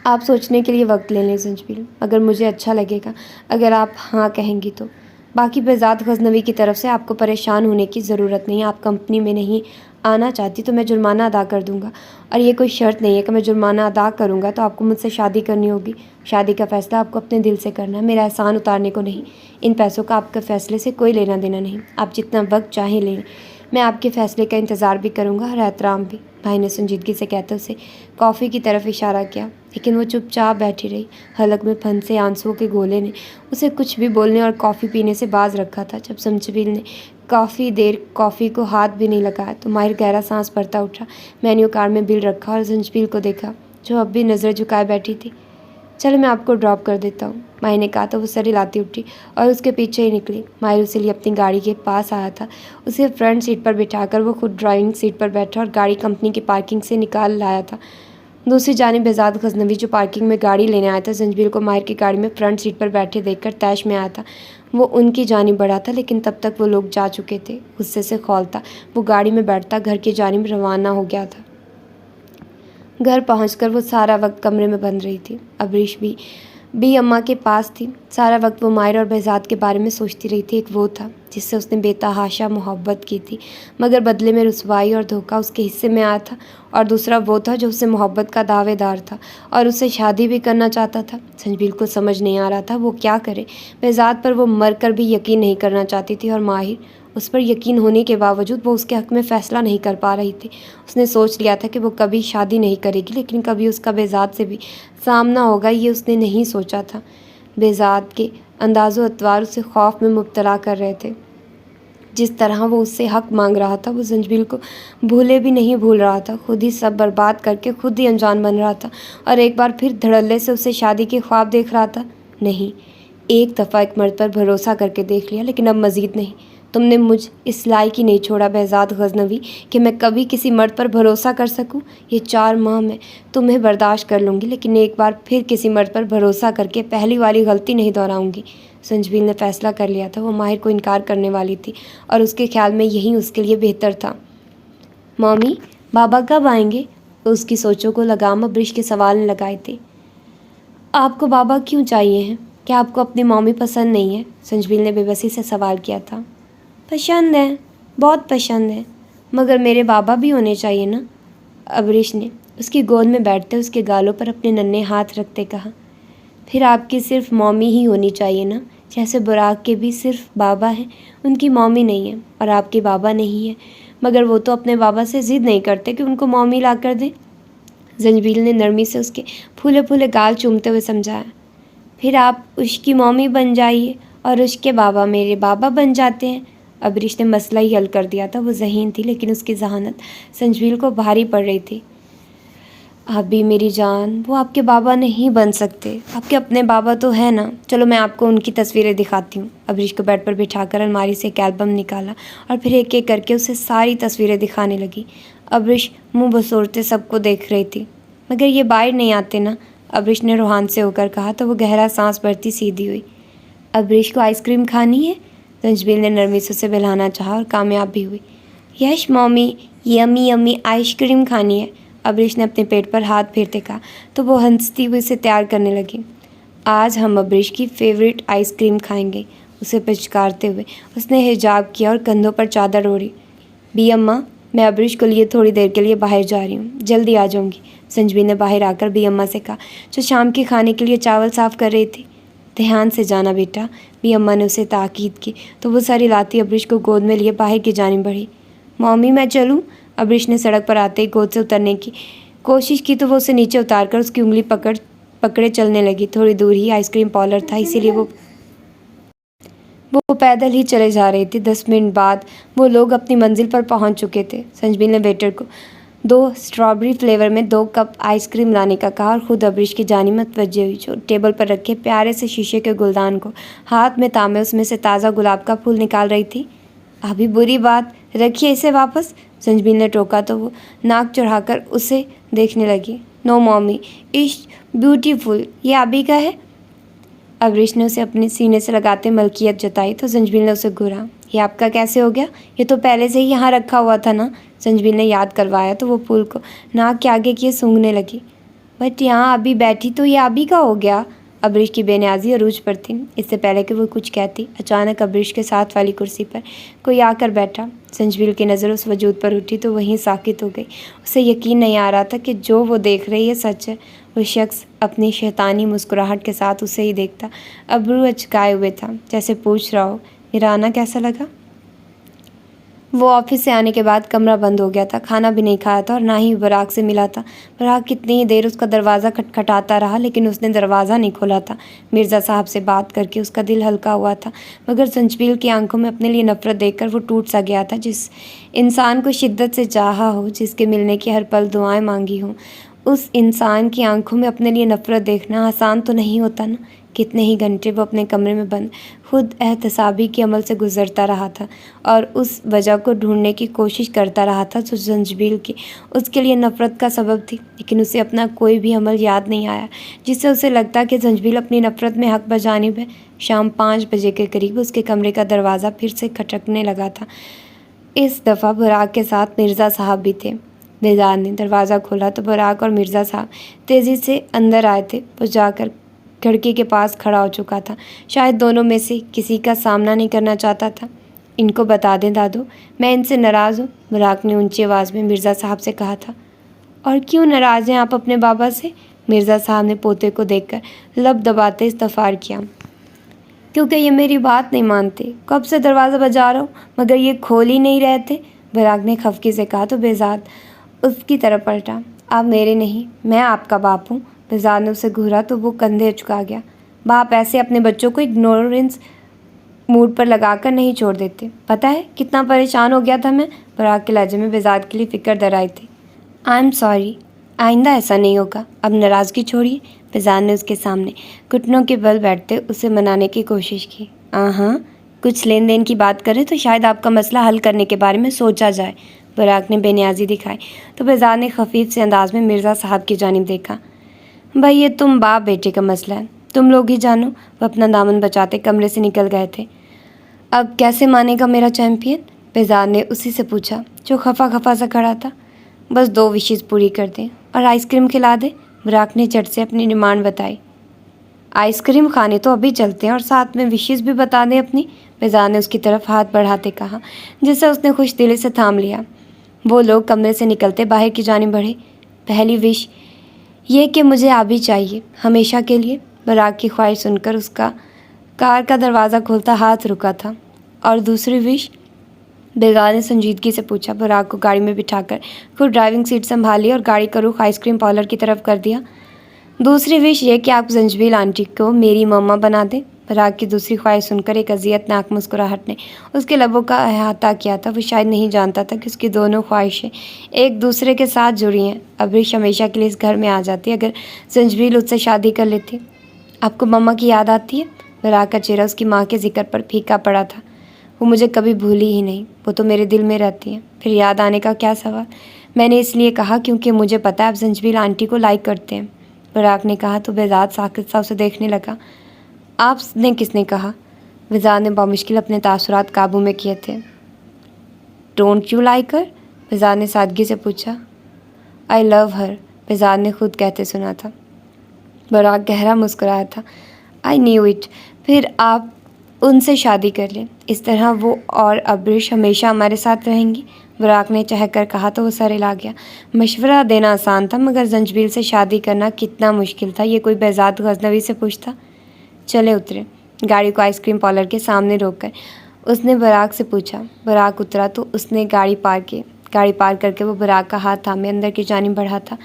आप सोचने के लिए वक्त ले लें संजबील, अगर मुझे अच्छा लगेगा, अगर आप हाँ कहेंगी तो। बाकी बेज़ाद गज़नवी की तरफ से आपको परेशान होने की ज़रूरत नहीं है। आप कंपनी में नहीं आना चाहती तो मैं जुर्माना अदा कर दूँगा, और ये कोई शर्त नहीं है कि मैं जुर्माना अदा करूँगा तो आपको मुझसे शादी करनी होगी। शादी का फ़ैसला आपको अपने दिल से करना है, मेरा एहसान उतारने को नहीं। इन पैसों का आपके फ़ैसले से कोई लेना देना नहीं। आप जितना वक्त चाहें लें, मैं आपके फ़ैसले का इंतज़ार भी करूँगा और एहतराम भी। भाई ने संजीदगी से कहते उसे कॉफ़ी की तरफ इशारा किया, लेकिन वो चुपचाप बैठी रही। हलक में फंसे आंसुओं के गोले ने उसे कुछ भी बोलने और कॉफ़ी पीने से बाज रखा था। जब संजबील ने काफ़ी देर कॉफ़ी को हाथ भी नहीं लगाया तो माहिर गहरा सांस भरता उठा। मेन्यू कार्ड में बिल रखा और संजबील को देखा, जो अब भी नज़र झुकाए बैठी थी। चलो मैं आपको ड्रॉप कर देता हूँ, माही ने कहा तो वो सर हिलाती उठी और उसके पीछे ही निकली। माहिर उसे लिए अपनी गाड़ी के पास आया था। उसे फ्रंट सीट पर बिठाकर वो खुद ड्राइविंग सीट पर बैठा और गाड़ी कंपनी की पार्किंग से निकाल लाया था। दूसरी जानिब बेज़ाद गज़नवी जो पार्किंग में गाड़ी लेने आया था, संजबील को माहिर की गाड़ी में फ्रंट सीट पर बैठे देखकर तैश में आया था। वो उनकी जानिब बढ़ा था, लेकिन तब तक वो लोग जा चुके थे। गुस्से से खौलता वो गाड़ी में बैठता घर की जानिब रवाना हो गया था। घर पहुंचकर वो सारा वक्त कमरे में बंद रही थी। अबरीश भी अम्मा के पास थी। सारा वक्त वो माहिर और बेज़ाद के बारे में सोचती रही थी। एक वो था जिससे उसने बेतहाशा मोहब्बत की थी, मगर बदले में रुसवाई और धोखा उसके हिस्से में आया था, और दूसरा वो था जो उससे मोहब्बत का दावेदार था और उससे शादी भी करना चाहता था। संजबील को समझ नहीं आ रहा था वो क्या करे। बेज़ाद पर वो मर कर भी यकीन नहीं करना चाहती थी, और माहिर उस पर यकीन होने के बावजूद वो उसके हक़ में फ़ैसला नहीं कर पा रही थी। उसने सोच लिया था कि वो कभी शादी नहीं करेगी, लेकिन कभी उसका बेज़ाद से भी सामना होगा, ये उसने नहीं सोचा था। बेज़ाद के अंदाज़ो अतवार उसे खौफ में मुब्तला कर रहे थे। जिस तरह वो उससे हक़ मांग रहा था, वो संजबील को भूले भी नहीं भूल रहा था। खुद ही सब बर्बाद करके खुद ही अनजान बन रहा था, और एक बार फिर धड़ल्ले से उसे शादी के ख्वाब देख रहा था। नहीं, एक दफ़ा एक मर्द पर भरोसा करके देख लिया, लेकिन अब मज़ीद नहीं। तुमने मुझ इस लायक ही नहीं छोड़ा बेज़ाद गज़नवी कि मैं कभी किसी मर्द पर भरोसा कर सकूं। ये 4 माह मैं तुम्हें बर्दाश्त कर लूँगी, लेकिन एक बार फिर किसी मर्द पर भरोसा करके पहली वाली गलती नहीं दोहराऊँगी। संजबील ने फ़ैसला कर लिया था। वो माहिर को इनकार करने वाली थी, और उसके ख्याल में यही उसके लिए बेहतर था। मम्मी, बाबा कब आएंगे? उसकी सोचों को लगाम अबरीश के सवाल ने लगाए थे। आपको बाबा क्यों चाहिए हैं? क्या आपको अपनी मम्मी पसंद नहीं है? संजबील ने बेबसी से सवाल किया था। पसंद है, बहुत पसंद है, मगर मेरे बाबा भी होने चाहिए ना, अबरीश ने उसकी गोद में बैठते उसके गालों पर अपने नन्हे हाथ रखते कहा। फिर आपकी सिर्फ मम्मी ही होनी चाहिए ना, जैसे बुराक के भी सिर्फ बाबा हैं, उनकी मम्मी नहीं है, और आपके बाबा नहीं है, मगर वो तो अपने बाबा से ज़िद नहीं करते कि उनको मम्मी ला कर दें। संजबील ने नरमी से उसके फूले फूले गाल चूमते हुए समझाया। फिर आप उसकी मम्मी बन जाइए और उसके बाबा मेरे बाबा बन जाते हैं। अबरीश ने मसला ही हल कर दिया था। वो ज़हीन थी, लेकिन उसकी जहानत संजबील को भारी पड़ रही थी। आप भी मेरी जान, वो आपके बाबा नहीं बन सकते, आपके अपने बाबा तो है ना। चलो मैं आपको उनकी तस्वीरें दिखाती हूँ। अबरीश को बेड पर बिठाकर अलमारी से एक एल्बम निकाला और फिर एक एक करके उसे सारी तस्वीरें दिखाने लगी। अबरीश मुँह बसोरते सबको देख रही थी। मगर ये बाहर नहीं आते ना, अबरीश ने रूहान से होकर कहा तो वो गहरा सांस भरती सीधी हुई। अबरीश को आइसक्रीम खानी है? संजबील ने नरमी से उसे बहलाना चाहा और कामयाब भी हुई। यश मम्मी, यम्मी यम्मी आइसक्रीम खानी है, अबरीश ने अपने पेट पर हाथ फेरते कहा तो वो हंसती हुई उसे तैयार करने लगी। आज हम अबरीश की फेवरेट आइसक्रीम खाएंगे, उसे पिचकारते हुए उसने हिजाब किया और कंधों पर चादर ओढ़ी। बी अम्मा, मैं अबरीश को लिए थोड़ी देर के लिए बाहर जा रही हूँ, जल्दी आ जाऊँगी, संजबील ने बाहर आकर बी अम्मा से कहा, जो शाम के खाने के लिए चावल साफ़ कर रही थी। ध्यान से जाना बेटा, बी अम्मा ने उसे ताकीद की तो वो सारी लाती अबरीश को गोद में लिए बाहर की जानिब बढ़ी। मम्मी मैं चलूँ? अबरीश ने सड़क पर आते ही गोद से उतरने की कोशिश की तो वो उसे नीचे उतारकर उसकी उंगली पकड़े चलने लगी। थोड़ी दूर ही आइसक्रीम पार्लर था, इसीलिए वो पैदल ही चले जा रही थी। 10 मिनट बाद वो लोग अपनी मंजिल पर पहुंच चुके थे। संजबील ने वेटर को 2 स्ट्रॉबेरी फ्लेवर में 2 कप आइसक्रीम लाने का कहा और ख़ुद अबरीश की जानिब मतवज्जे हुई, जो टेबल पर रखे प्यारे से शीशे के गुलदान को हाथ में थामे उसमें से ताज़ा गुलाब का फूल निकाल रही थी। अभी बुरी बात, रखिए इसे वापस, संजबील ने टोका तो वो नाक चढ़ाकर उसे देखने लगी। नो मम्मी, इट्स ब्यूटीफुल, ये अभी का है। अबरीश ने उसे अपने सीने से लगाते मलकियत जताई तो संजबील ने उसे घूरा। ये आपका कैसे हो गया? ये तो पहले से ही यहाँ रखा हुआ था ना, संजबील ने याद करवाया तो वो फूल को नाक के आगे किए सूंघने लगी। बट यहाँ अभी बैठी तो ये अभी का हो गया। अब्रिश की बेनियाजी अरूज पर थी। इससे पहले कि वो कुछ कहती, अचानक अब्रिश के साथ वाली कुर्सी पर कोई आकर बैठा। संजबील की नज़र उस वजूद पर उठी तो वहीं साकित हो गई। उसे यकीन नहीं आ रहा था कि जो वो देख रही है सच है। वो शख्स अपनी शैतानी मुस्कुराहट के साथ उसे ही देखता। अब्रू अचकाए हुए था, जैसे पूछ रहा हो, मेरा आना कैसा लगा। वो ऑफिस से आने के बाद कमरा बंद हो गया था, खाना भी नहीं खाया था और ना ही बराक से मिला था। बराक कितनी ही देर उसका दरवाज़ा खटखटाता रहा, लेकिन उसने दरवाज़ा नहीं खोला था। मिर्ज़ा साहब से बात करके उसका दिल हल्का हुआ था, मगर संजबील की आंखों में अपने लिए नफ़रत देखकर वो टूट सा गया था। जिस इंसान को शिद्दत से चाहा हो, जिसके मिलने की हर पल दुआएं मांगी हों, उस इंसान की आंखों में अपने लिए नफ़रत देखना आसान तो नहीं होता ना। कितने ही घंटे वो अपने कमरे में बंद खुद एहतसाबी के अमल से गुजरता रहा था और उस वजह को ढूंढने की कोशिश करता रहा था जो संजबील की उसके लिए नफ़रत का सबब थी। लेकिन उसे अपना कोई भी अमल याद नहीं आया जिससे उसे लगता कि संजबील अपनी नफ़रत में हक बजानिब है। शाम 5 बजे के करीब उसके कमरे का दरवाज़ा फिर से खटकने लगा था। इस दफ़ा बुराक के साथ मिर्ज़ा साहब भी थे। बेजार ने दरवाज़ा खोला तो बुराक और मिर्ज़ा साहब तेज़ी से अंदर आए थे। वो जाकर खिड़की के पास खड़ा हो चुका था। शायद दोनों में से किसी का सामना नहीं करना चाहता था। इनको बता दें दादू, मैं इनसे नाराज़ हूँ, बुराक ने ऊंची आवाज़ में मिर्ज़ा साहब से कहा था। और क्यों नाराज़ हैं आप अपने बाबा से? मिर्ज़ा साहब ने पोते को देखकर लब दबाते इस्तफार किया। क्योंकि ये मेरी बात नहीं मानते। कब से दरवाज़ा बजा रहा हूँ मगर ये खोल ही नहीं रहे थे, बुराक ने खफकी से कहा तो बेजाद उसकी तरफ पलटा। आप मेरे नहीं, मैं आपका बाप हूँ। बेजाद ने उसे घूरा तो वो कंधे झुका गया। बाप ऐसे अपने बच्चों को इग्नोरेंस मूड पर लगाकर नहीं छोड़ देते। पता है कितना परेशान हो गया था मैं, बुराक के लहजे में बेजाद के लिए फिक्र दराई थी। आई एम सॉरी, आइंदा ऐसा नहीं होगा। अब नाराज़गी छोड़िए, बेजाद ने उसके सामने घुटनों के बल बैठते उसे मनाने की कोशिश की। हाँ, कुछ लेन देन की बात करें तो शायद आपका मसला हल करने के बारे में सोचा जाए, बुराक ने बेनियाजी दिखाई तो बेजाद ने खफीफ से अंदाज में मिर्ज़ा साहब की जानिब देखा। भाई ये तुम बाप बेटे का मसला है, तुम लोग ही जानो। वह अपना दामन बचाते कमरे से निकल गए थे। अब कैसे मानेगा मेरा चैम्पियन, बेजाद ने उसी से पूछा जो खफा खफा सा खड़ा था। बस 2 विशेज़ पूरी कर दें और आइसक्रीम खिला दे, बुराक ने झट से अपनी डिमांड बताई। आइसक्रीम खाने तो अभी चलते हैं और साथ में विशेज़ भी बता दें अपनी, बेजाद ने उसकी तरफ हाथ बढ़ाते कहा, जिसे उसने खुश दिली से थाम लिया। वो लोग कमरे से निकलते बाहर की जानिब बढ़े। पहली विश ये कि मुझे अभी चाहिए, हमेशा के लिए, बुराक की ख्वाहिश सुनकर उसका कार का दरवाज़ा खोलता हाथ रुका था। और दूसरी विश, बेजाद ने संजीदगी से पूछा। बुराक को गाड़ी में बिठाकर खुद ड्राइविंग सीट संभाली और गाड़ी का रुख आइसक्रीम पार्लर की तरफ कर दिया। दूसरी विश ये कि आप संजबील आंटी को मेरी मम्मा बना दें। बुराक की दूसरी ख्वाहिश सुनकर एक अजियतनाक मुस्कुराहट ने उसके लबों का अहाता किया था। वो शायद नहीं जानता था कि उसकी दोनों ख्वाहिशें एक दूसरे के साथ जुड़ी हैं। अब्रिश हमेशा के लिए इस घर में आ जाती अगर संजबील उससे शादी कर लेती। आपको मम्मा की याद आती है? बुराक का चेहरा उसकी माँ के जिक्र पर फीका पड़ा था। वो मुझे कभी भूली ही नहीं, वो तो मेरे दिल में रहती हैं। फिर याद आने का क्या सवाल? मैंने इसलिए कहा क्योंकि मुझे पता है आप संजबील आंटी को लाइक करते हैं, बुराक ने कहा तो बेजाद साकित सा उसे देखने लगा। आपने किसने कहा? बेजाद ने बामुश्किल अपने तासुरात काबू में किए थे। डोंट यू लाइक हर? बेजाद ने सादगी से पूछा। आई लव हर, बेजाद ने खुद कहते सुना था। बुराक गहरा मुस्कुराया था। I knew it. फिर आप उनसे शादी कर लें, इस तरह वो और अब्रिश हमेशा हमारे साथ रहेंगी, बुराक ने चहकर कहा तो वो सर हिला गया। मशवरा देना आसान था मगर संजबील से शादी करना कितना मुश्किल था, ये कोई बेजाद गजनवी से पूछता। चले उतरे। गाड़ी को आइसक्रीम पार्लर के सामने रोककर उसने बुराक से पूछा। बुराक उतरा तो उसने गाड़ी पार करके वो बुराक का हाथ थामे अंदर की जानिब बढ़ा था।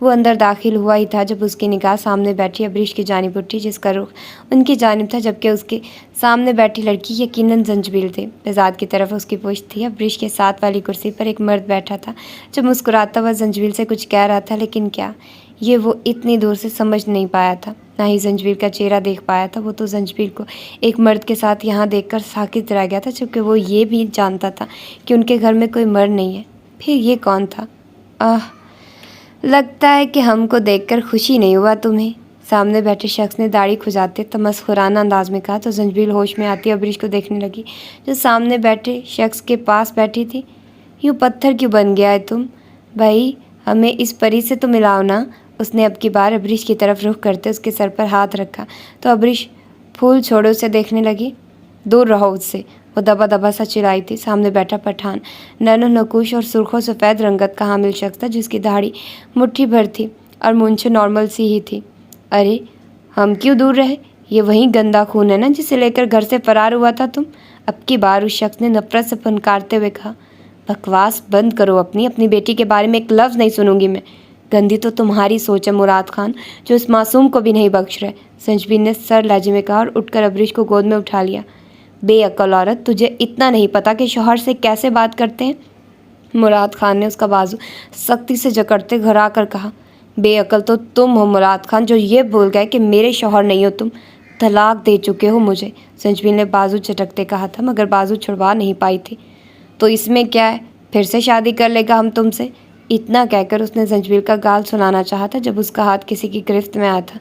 वो अंदर दाखिल हुआ ही था जब उसकी निगाह सामने बैठी अब्रिश की जानिब उठी, जिसका रुख उनकी जानिब था, जबकि उसके सामने बैठी लड़की यकीनन संजबील थे। बेजाद की तरफ उसकी पुश्त थी। अब्रिश के साथ वाली कुर्सी पर एक मर्द बैठा था जो मुस्कुराता हुआ संजबील से कुछ कह रहा था, लेकिन क्या, ये वो इतनी दूर से समझ नहीं पाया था, ना ही संजबील का चेहरा देख पाया था। वो तो संजबील को एक मर्द के साथ यहाँ देखकर साकित रह गया था, चूँकि वो ये भी जानता था कि उनके घर में कोई मर्द नहीं है। फिर ये कौन था? लगता है कि हमको देखकर खुशी नहीं हुआ तुम्हें, सामने बैठे शख्स ने दाढ़ी खुजाते तमस्खुराना अंदाज में कहा तो संजबील होश में आती अब्रिश को देखने लगी जो सामने बैठे शख्स के पास बैठी थी। यूँ पत्थर क्यों बन गया है तुम? भाई हमें इस परी से तो मिलाओ ना, उसने अब की बार अबरीश की तरफ रुख करते उसके सर पर हाथ रखा तो अबरीश फूल छोड़े उसे देखने लगी। दूर रहो उससे, वो दबा दबा सा चिल्लाई थी। सामने बैठा पठान नैनो नकुश और सुर्खों सफ़ेद रंगत का हामिल शख्स था, जिसकी दाढ़ी मुट्ठी भर थी और मूंछें नॉर्मल सी ही थी। अरे हम क्यों दूर रहे? ये वही गंदा खून है ना जिसे लेकर घर से फरार हुआ था तुम? अब की बार उस शख्स ने नफरत से फनकारते हुए कहा। बकवास बंद करो अपनी बेटी के बारे में एक लफ्ज़ नहीं सुनूंगी मैं। गंदी तो तुम्हारी सोच है मुराद खान, जो इस मासूम को भी नहीं बख्श रहे। संजबीन ने सर लहजे में कहा और उठकर अबरीश को गोद में उठा लिया। बेअक्ल औरत, तुझे इतना नहीं पता कि शौहर से कैसे बात करते हैं? मुराद खान ने उसका बाजू सख्ती से जकड़ते घर आकर कहा। बेअक्ल तो तुम हो मुराद खान, जो ये भूल गए कि मेरे शौहर नहीं हो तुम। तलाक दे चुके हो मुझे, संजबीन ने बाजू चटकते कहा था, मगर बाजू छुड़वा नहीं पाई थी। तो इसमें क्या है, फिर से शादी कर लेगा हम तुमसे। इतना कहकर उसने संजबीन का गाल सुनाना चाहा था जब उसका हाथ किसी की गिरफ्त में आया था।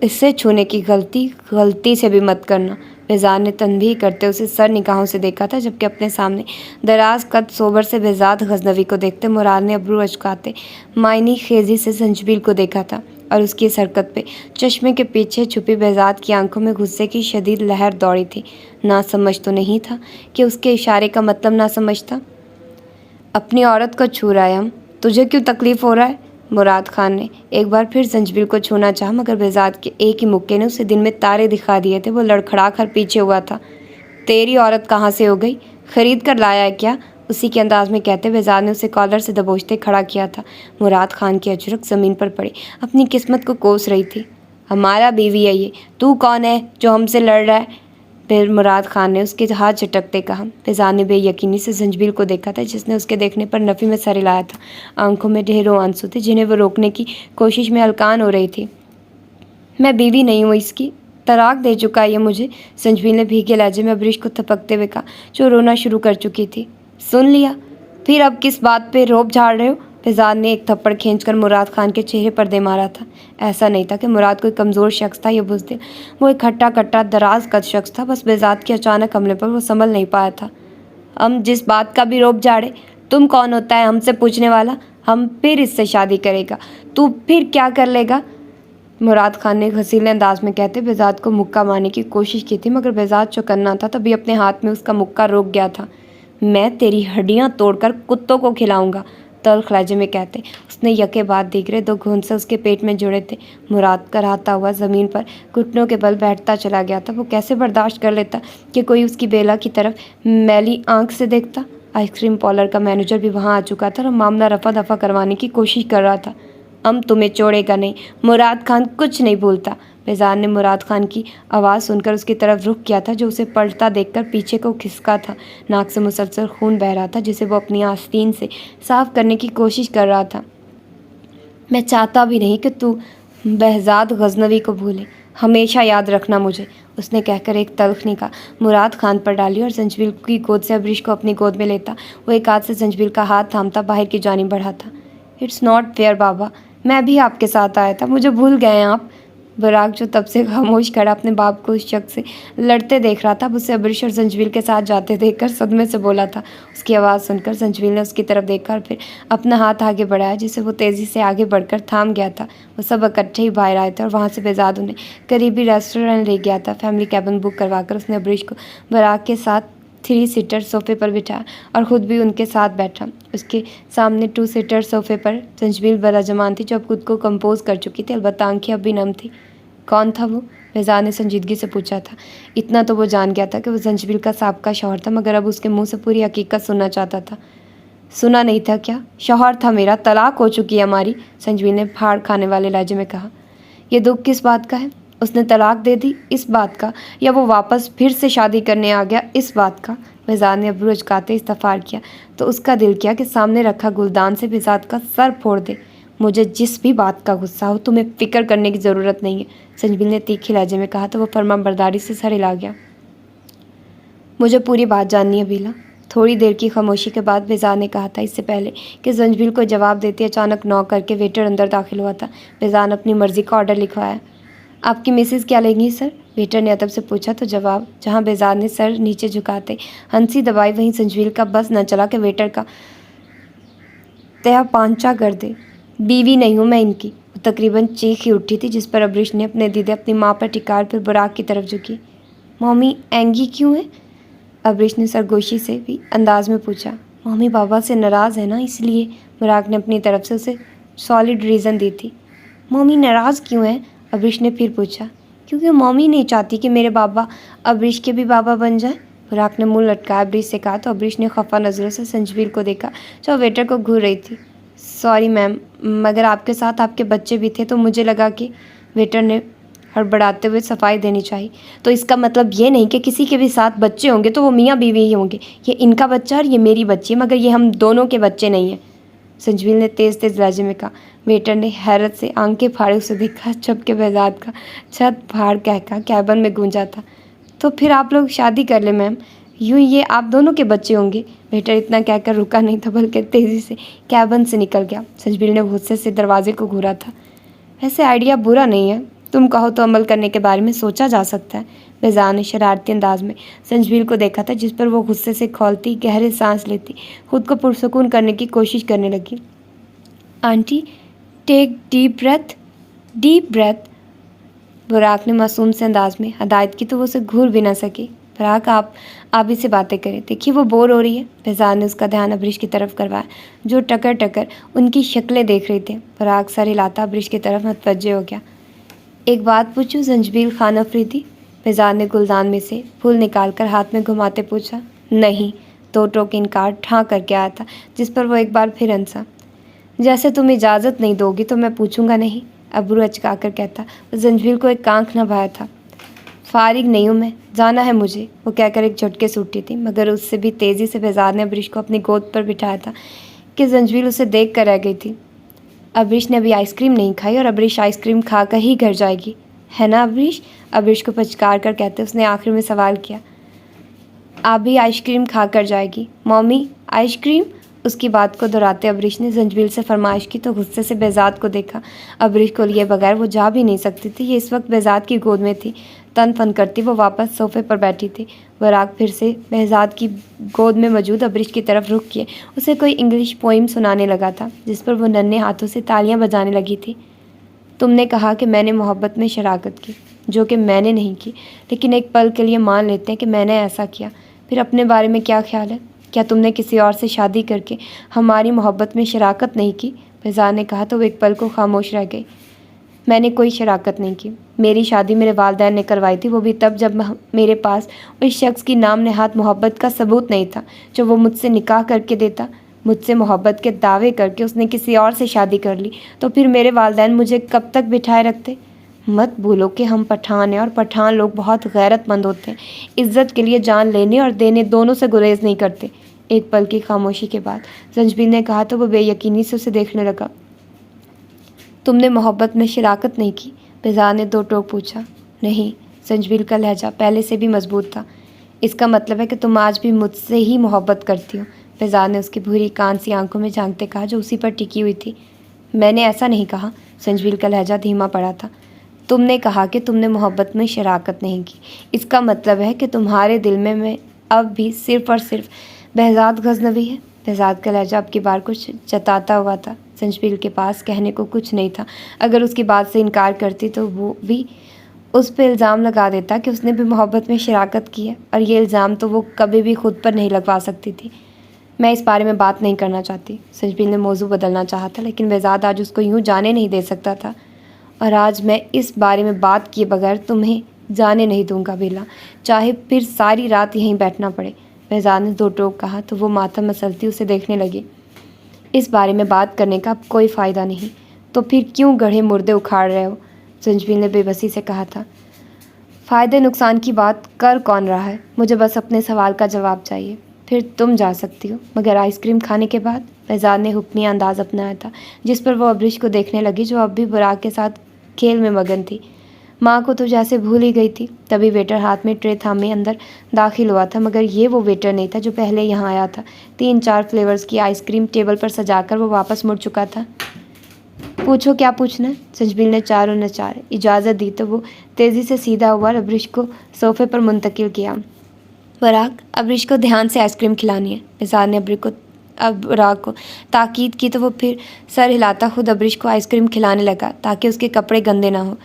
इससे छूने की गलती से भी मत करना। बेजान ने तनबीह करते उसे सर निगाहों से देखा था, जबकि अपने सामने दराज कद सोबर से बेजाद गजनवी को देखते मुराद ने अब्रू अचकाते मायनी खेजी से संजबील को देखा था और उसकी इस हरकत पे चश्मे के पीछे छुपी बेजाद की आंखों में गुस्से की शदीद लहर दौड़ी थी। ना समझ तो नहीं था कि उसके इशारे का मतलब ना समझता। अपनी औरत को छू रहा है हम, तुझे क्यों तकलीफ़ हो रहा है? मुराद खान ने एक बार फिर संजबील को छूना चाहा, मगर बेजाद के एक ही मुक्के ने उसे दिन में तारे दिखा दिए थे। वो लड़खड़ा कर पीछे हुआ था। तेरी औरत कहाँ से हो गई? खरीद कर लाया है क्या? उसी के अंदाज में कहते बेजाद ने उसे कॉलर से दबोचते खड़ा किया था। मुराद खान की अचरक ज़मीन पर पड़ी अपनी किस्मत को कोस रही थी। हमारा बीवी है ये, तू कौन है जो हमसे लड़ रहा है? फिर मुराद खान ने उसके हाथ झटकते कहा। बेजान ने बेयकीनी से संजबील को देखा था, जिसने उसके देखने पर नफ़ी में सर हिलाया था। आंखों में ढेरों आंसू थे, जिन्हें वो रोकने की कोशिश में हलकान हो रही थी। मैं बीवी नहीं हूँ इसकी, तलाक दे चुका है ये मुझे, संजबील ने भीगे लहजे में अबरीश को थपकते हुए कहा, जो रोना शुरू कर चुकी थी। सुन लिया, फिर अब किस बात पे रोब झाड़ रहे हो? बेजान ने एक थप्पड़ खींचकर मुराद खान के चेहरे पर दे मारा था। ऐसा नहीं था कि मुराद कोई कमज़ोर शख्स था या बुज़दिल, वो एक हट्टा कट्टा दराज कद शख्स था। बस बेजाद के अचानक हमले पर वो संभल नहीं पाया था। हम जिस बात का भी रोब झाड़े, तुम कौन होता है हमसे पूछने वाला? हम फिर इससे शादी करेगा, तू फिर क्या कर लेगा? मुराद खान ने घसीले अंदाज में कहते बेजाद को मुक्का मारने की कोशिश की थी, मगर बेजाद चौकन्ना था, तभी अपने हाथ में उसका मुक्का रोक गया था। मैं तेरी हड्डियां तोड़कर कुत्तों को खिलाऊंगा, तल्ख लहजे में कहते उसने यके बाद दीगरे दो घूंसे उसके पेट में जुड़े थे। मुराद कराहता हुआ ज़मीन पर घुटनों के बल बैठता चला गया था। वो कैसे बर्दाश्त कर लेता कि कोई उसकी बेला की तरफ मैली आंख से देखता? आइसक्रीम पार्लर का मैनेजर भी वहाँ आ चुका था और मामला रफा दफा करवाने की कोशिश कर रहा था। हम तुम्हें छोड़ेगा नहीं, मुराद खान कुछ नहीं भूलता। बेजान ने मुराद खान की आवाज़ सुनकर उसकी तरफ रुख किया था, जो उसे पलटता देखकर पीछे को खिसका था। नाक से मुसलसल खून बह रहा था, जिसे वो अपनी आस्तीन से साफ करने की कोशिश कर रहा था। मैं चाहता भी नहीं कि तू बेहजाद गजनवी को भूले, हमेशा याद रखना मुझे, उसने कहकर एक तल्ख निगाह मुराद खान पर डाली और संजबील की गोद से अबरीश को अपनी गोद में लेता वो एक हाथ से संजबील का हाथ थामता बाहर की जानिब बढ़ा था। इट्स नॉट फेयर बाबा, मैं भी आपके साथ आया था, मुझे भूल गए हैं आप? बुराक, जो तब से खामोश खड़ा अपने बाप को उस शख्स से लड़ते देख रहा था, अब उसे अबरीश और संजबील के साथ जाते देखकर सदमे से बोला था। उसकी आवाज़ सुनकर संजबील ने उसकी तरफ देखा और फिर अपना हाथ आगे बढ़ाया, जिसे वो तेज़ी से आगे बढ़कर थाम गया था। वो सब इकट्ठे ही बाहर आए थे और वहाँ से बेजाद उन्हें करीबी रेस्टोरेंट ले गया था। फैमिली कैबिन बुक करवाकर उसने अबरीश को बुराक के साथ 3 सीटर सोफ़े पर बिठाया और ख़ुद भी उनके साथ बैठा। उसके सामने 2 सीटर सोफ़े पर संजबील बराजमान थी, जो अब खुद को कंपोज कर चुकी थी, अलबत्ता आंखें अब भी नम थी। कौन था वो? बेजान ने संजीदगी से पूछा था। इतना तो वो जान गया था कि वो संजबील का साबका शौहर था, मगर अब उसके मुंह से पूरी हकीकत सुनना चाहता था। सुना नहीं था क्या? शौहर था मेरा, तलाक हो चुकी है हमारी, संजबील ने फाड़ खाने वाले लहजे में कहा। ये दुख किस बात का है? उसने तलाक दे दी, इस बात का? या वो वापस फिर से शादी करने आ गया, इस बात का? बेजान ने अब्रू अचकाते इस्तफार किया तो उसका दिल किया कि सामने रखा गुलदान से बेजाद का सर फोड़ दे। मुझे जिस भी बात का गुस्सा हो, तुम्हें फ़िक्र करने की ज़रूरत नहीं है, संजबील ने तीखे लहजे में कहा तो वो फरमाबरदारी से सर हिला गया। मुझे पूरी बात जाननी है बीला, थोड़ी देर की खामोशी के बाद बेजान ने कहा था। इससे पहले कि संजबील को जवाब देती अचानक नॉक करके वेटर अंदर दाखिल हुआ था। बेजान अपनी मर्ज़ी का ऑर्डर लिखवाया। आपकी मिसेज़ क्या लेंगी सर? वेटर ने अदब से पूछा तो जवाब, जहाँ बेजान ने सर नीचे झुकाते हंसी दबाई, वहीं संजबील का बस न चला कि वेटर का तया पांचा कर दे। बीवी नहीं हूँ मैं इनकी, वो तकरीबन चीख ही उठी थी, जिस पर अब्रिश ने अपने दीदे अपनी माँ पर टिकार फिर बुराक की तरफ झुकी। मम्मी एंगी क्यों है? अब्रिश ने सरगोशी से भी अंदाज में पूछा। मम्मी बाबा से नाराज़ है ना, इसलिए। बुराक ने अपनी तरफ से उसे सॉलिड रीज़न दी थी। मम्मी नाराज़ क्यों है? अब्रिश ने फिर पूछा। क्योंकि मम्मी नहीं चाहती कि मेरे बाबा अब्रिश के भी बाबा बन जाए। बुराक ने मुंह लटकाया अब्रिश से कहा तो अब्रिश ने खफा नज़रों से संजबीर को देखा जो वेटर को घूर रही थी। सॉरी मैम, मगर आपके साथ आपके बच्चे भी थे तो मुझे लगा कि, वेटर ने हड़बड़ाते हुए सफाई देनी चाहिए। तो इसका मतलब ये नहीं कि किसी के भी साथ बच्चे होंगे तो वो मियाँ बीवी ही होंगे। ये इनका बच्चा और ये मेरी बच्ची है, मगर ये हम दोनों के बच्चे नहीं हैं, संजबीर ने तेज़ तेज़ लहजे में कहा। वेटर ने हैरत से आंखें फाड़े उसे देखा जबकि बहजाद का छत फाड़ कहका कैबिन में गूंजा था। तो फिर आप लोग शादी कर ले मैम, यूँ ये आप दोनों के बच्चे होंगे। वेटर इतना कहकर रुका नहीं था बल्कि तेज़ी से कैबिन से निकल गया। संजबीर ने गुस्से से दरवाजे को घूरा था। वैसे आइडिया बुरा नहीं है, तुम कहो तो अमल करने के बारे में सोचा जा सकता है। बेजान ने शरारती अंदाज में संजबीर को देखा था, जिस पर वो गुस्से से खौलती गहरे सांस लेती खुद को पुरसकून करने की कोशिश करने लगी। Aunty take deep breath. Burak ने मासूम से अंदाज में हदायत की तो वो उसे घूर भी ना सकी। बुराक आप ही से बातें करें, देखिए वो बोर हो रही है। बेजान ने उसका ध्यान अब्रिश की तरफ करवाया जो टकर टकर उनकी शक्लें देख रही थी। बुराक सर हिलाता अब्रिश की तरफ मुतवज्जे हो गया। एक बात पूछूं संजबीर खान अफरीदी? बेजान ने गुलदान में से फूल निकालकर हाथ में घुमाते पूछा। नहीं, दो टोक इनकार ठां करके आया था, जिस पर वो एक बार फिर हंसा। जैसे तुम इजाज़त नहीं दोगी तो मैं पूछूंगा नहीं, अब्रू अचका कर कहता। संजबीर को एक कांख न भाया था। फारिग नहीं हूँ मैं, जाना है मुझे, वो कहकर एक झटके से उठी थी, मगर उससे भी तेज़ी से बेजार ने अब्रिश को अपनी गोद पर बिठाया था कि संजबीर उसे देख कर रह गई थी। अब्रिश ने अभी आइसक्रीम नहीं खाई और अब्रिश आइसक्रीम खाकर ही घर जाएगी, है ना अब्रिश? अब्रिश को पचकार कर कहते उसने आखिर में सवाल किया। आप भी आइसक्रीम खाकर जाएगी? Mummy ice cream? उसकी बात को दोहराते अब्रिश ने संजबीर से फरमाइश की तो गुस्से से बेजाद को देखा। अब्रिश को लिए बगैर वो जा भी नहीं सकती थी। ये इस वक्त बेजाद की गोद में थी। तन फन करती वो वापस सोफे पर बैठी थी। बुराक फिर से बेजाद की गोद में मौजूद अब्रिश की तरफ रुख किए उसे कोई इंग्लिश पोइम सुनाने लगा था, जिस पर वो नन्हे हाथों से तालियां बजाने लगी थी। तुमने कहा कि मैंने मोहब्बत में शराकत की, जो कि मैंने नहीं की, लेकिन एक पल के लिए मान लेते हैं कि मैंने ऐसा किया। फिर अपने बारे में क्या ख्याल है? क्या तुमने किसी और से शादी करके हमारी मोहब्बत में शराकत नहीं की? बेजार ने कहा तो वो एक पल को खामोश रह गई। मैंने कोई शराकत नहीं की। मेरी शादी मेरे वालिदैन ने करवाई थी, वो भी तब जब मेरे पास उस शख्स की नाम नेहात मोहब्बत का सबूत नहीं था जो वो मुझसे निकाह करके देता। मुझसे मोहब्बत के दावे करके उसने किसी और से शादी कर ली, तो फिर मेरे वालिदैन मुझे कब तक बिठाए रखते? मत भूलो कि हम पठान हैं और पठान लोग बहुत गैरतमंद होते हैं। इज्जत के लिए जान लेने और देने दोनों से गुरेज नहीं करते। एक पल की खामोशी के बाद संजबीर ने कहा तो वो बेयकीनी से उसे देखने लगा। तुमने मोहब्बत में शराकत नहीं की? बेजार ने दो टोक पूछा। नहीं, संजबीर का लहजा पहले से भी मजबूत था। इसका मतलब है कि तुम आज भी मुझसे ही मोहब्बत करती हो? बेजार ने उसकी भूरी कान सी आंखों में झांकते कहा जो उसी पर टिकी हुई थी। मैंने ऐसा नहीं कहा। संजबीर का लहजा धीमा पड़ा था। तुमने कहा कि तुमने मोहब्बत में शराकत नहीं की। इसका मतलब है कि तुम्हारे दिल में मैं अब भी सिर्फ़ और सिर्फ बहजाद गज़नवी है। बहजाद का लहजा अब की बार कुछ जताता हुआ था। संजबीर के पास कहने को कुछ नहीं था। अगर उसकी बात से इनकार करती तो वो भी उस पर इल्ज़ाम लगा देता कि उसने भी मोहब्बत में शराकत की है, और ये इल्ज़ाम तो वो कभी भी खुद पर नहीं लगवा सकती थी। मैं इस बारे में बात नहीं करना चाहती। संजबीर ने मौजू बदलना चाहा था, लेकिन बहजाद आज उसको यूँ जाने नहीं दे सकता था। और आज मैं इस बारे में बात किए बगैर तुम्हें जाने नहीं दूंगा बेला, चाहे फिर सारी रात यहीं बैठना पड़े। बहजाद ने दो टोक कहा तो वो माथा मसलती उसे देखने लगी। इस बारे में बात करने का अब कोई फ़ायदा नहीं, तो फिर क्यों गढ़े मुर्दे उखाड़ रहे हो? संजबीर ने बेबसी से कहा था। फ़ायदे नुकसान की बात कर कौन रहा है? मुझे बस अपने सवाल का जवाब चाहिए। फिर तुम जा सकती हो, मगर आइसक्रीम खाने के बाद। बहजाद ने हुक्मी अंदाज़ अपनाया था, जिस पर वो अब्रिश को देखने लगी जो अब भी बुराक के साथ खेल में मगन थी। माँ को तो जैसे भूल ही गई थी। तभी वेटर हाथ में ट्रे थामे अंदर दाखिल हुआ था, मगर ये वो वेटर नहीं था जो पहले यहाँ आया था। 3-4 फ्लेवर्स की आइसक्रीम टेबल पर सजाकर वो वापस मुड़ चुका था। पूछो क्या पूछना है? संजबीर ने चारों न चार इजाज़त दी तो वो तेज़ी से सीधा हुआ और अब्रिश को सोफे पर मुंतकिल किया। बुराक, अब्रिश को ध्यान से आइसक्रीम खिलानी है। बेजार ने अब राग को ताकीद की तो वो फिर सर हिलाता खुद अब्रिश को आइसक्रीम खिलाने लगा ताकि उसके कपड़े गंदे ना हो।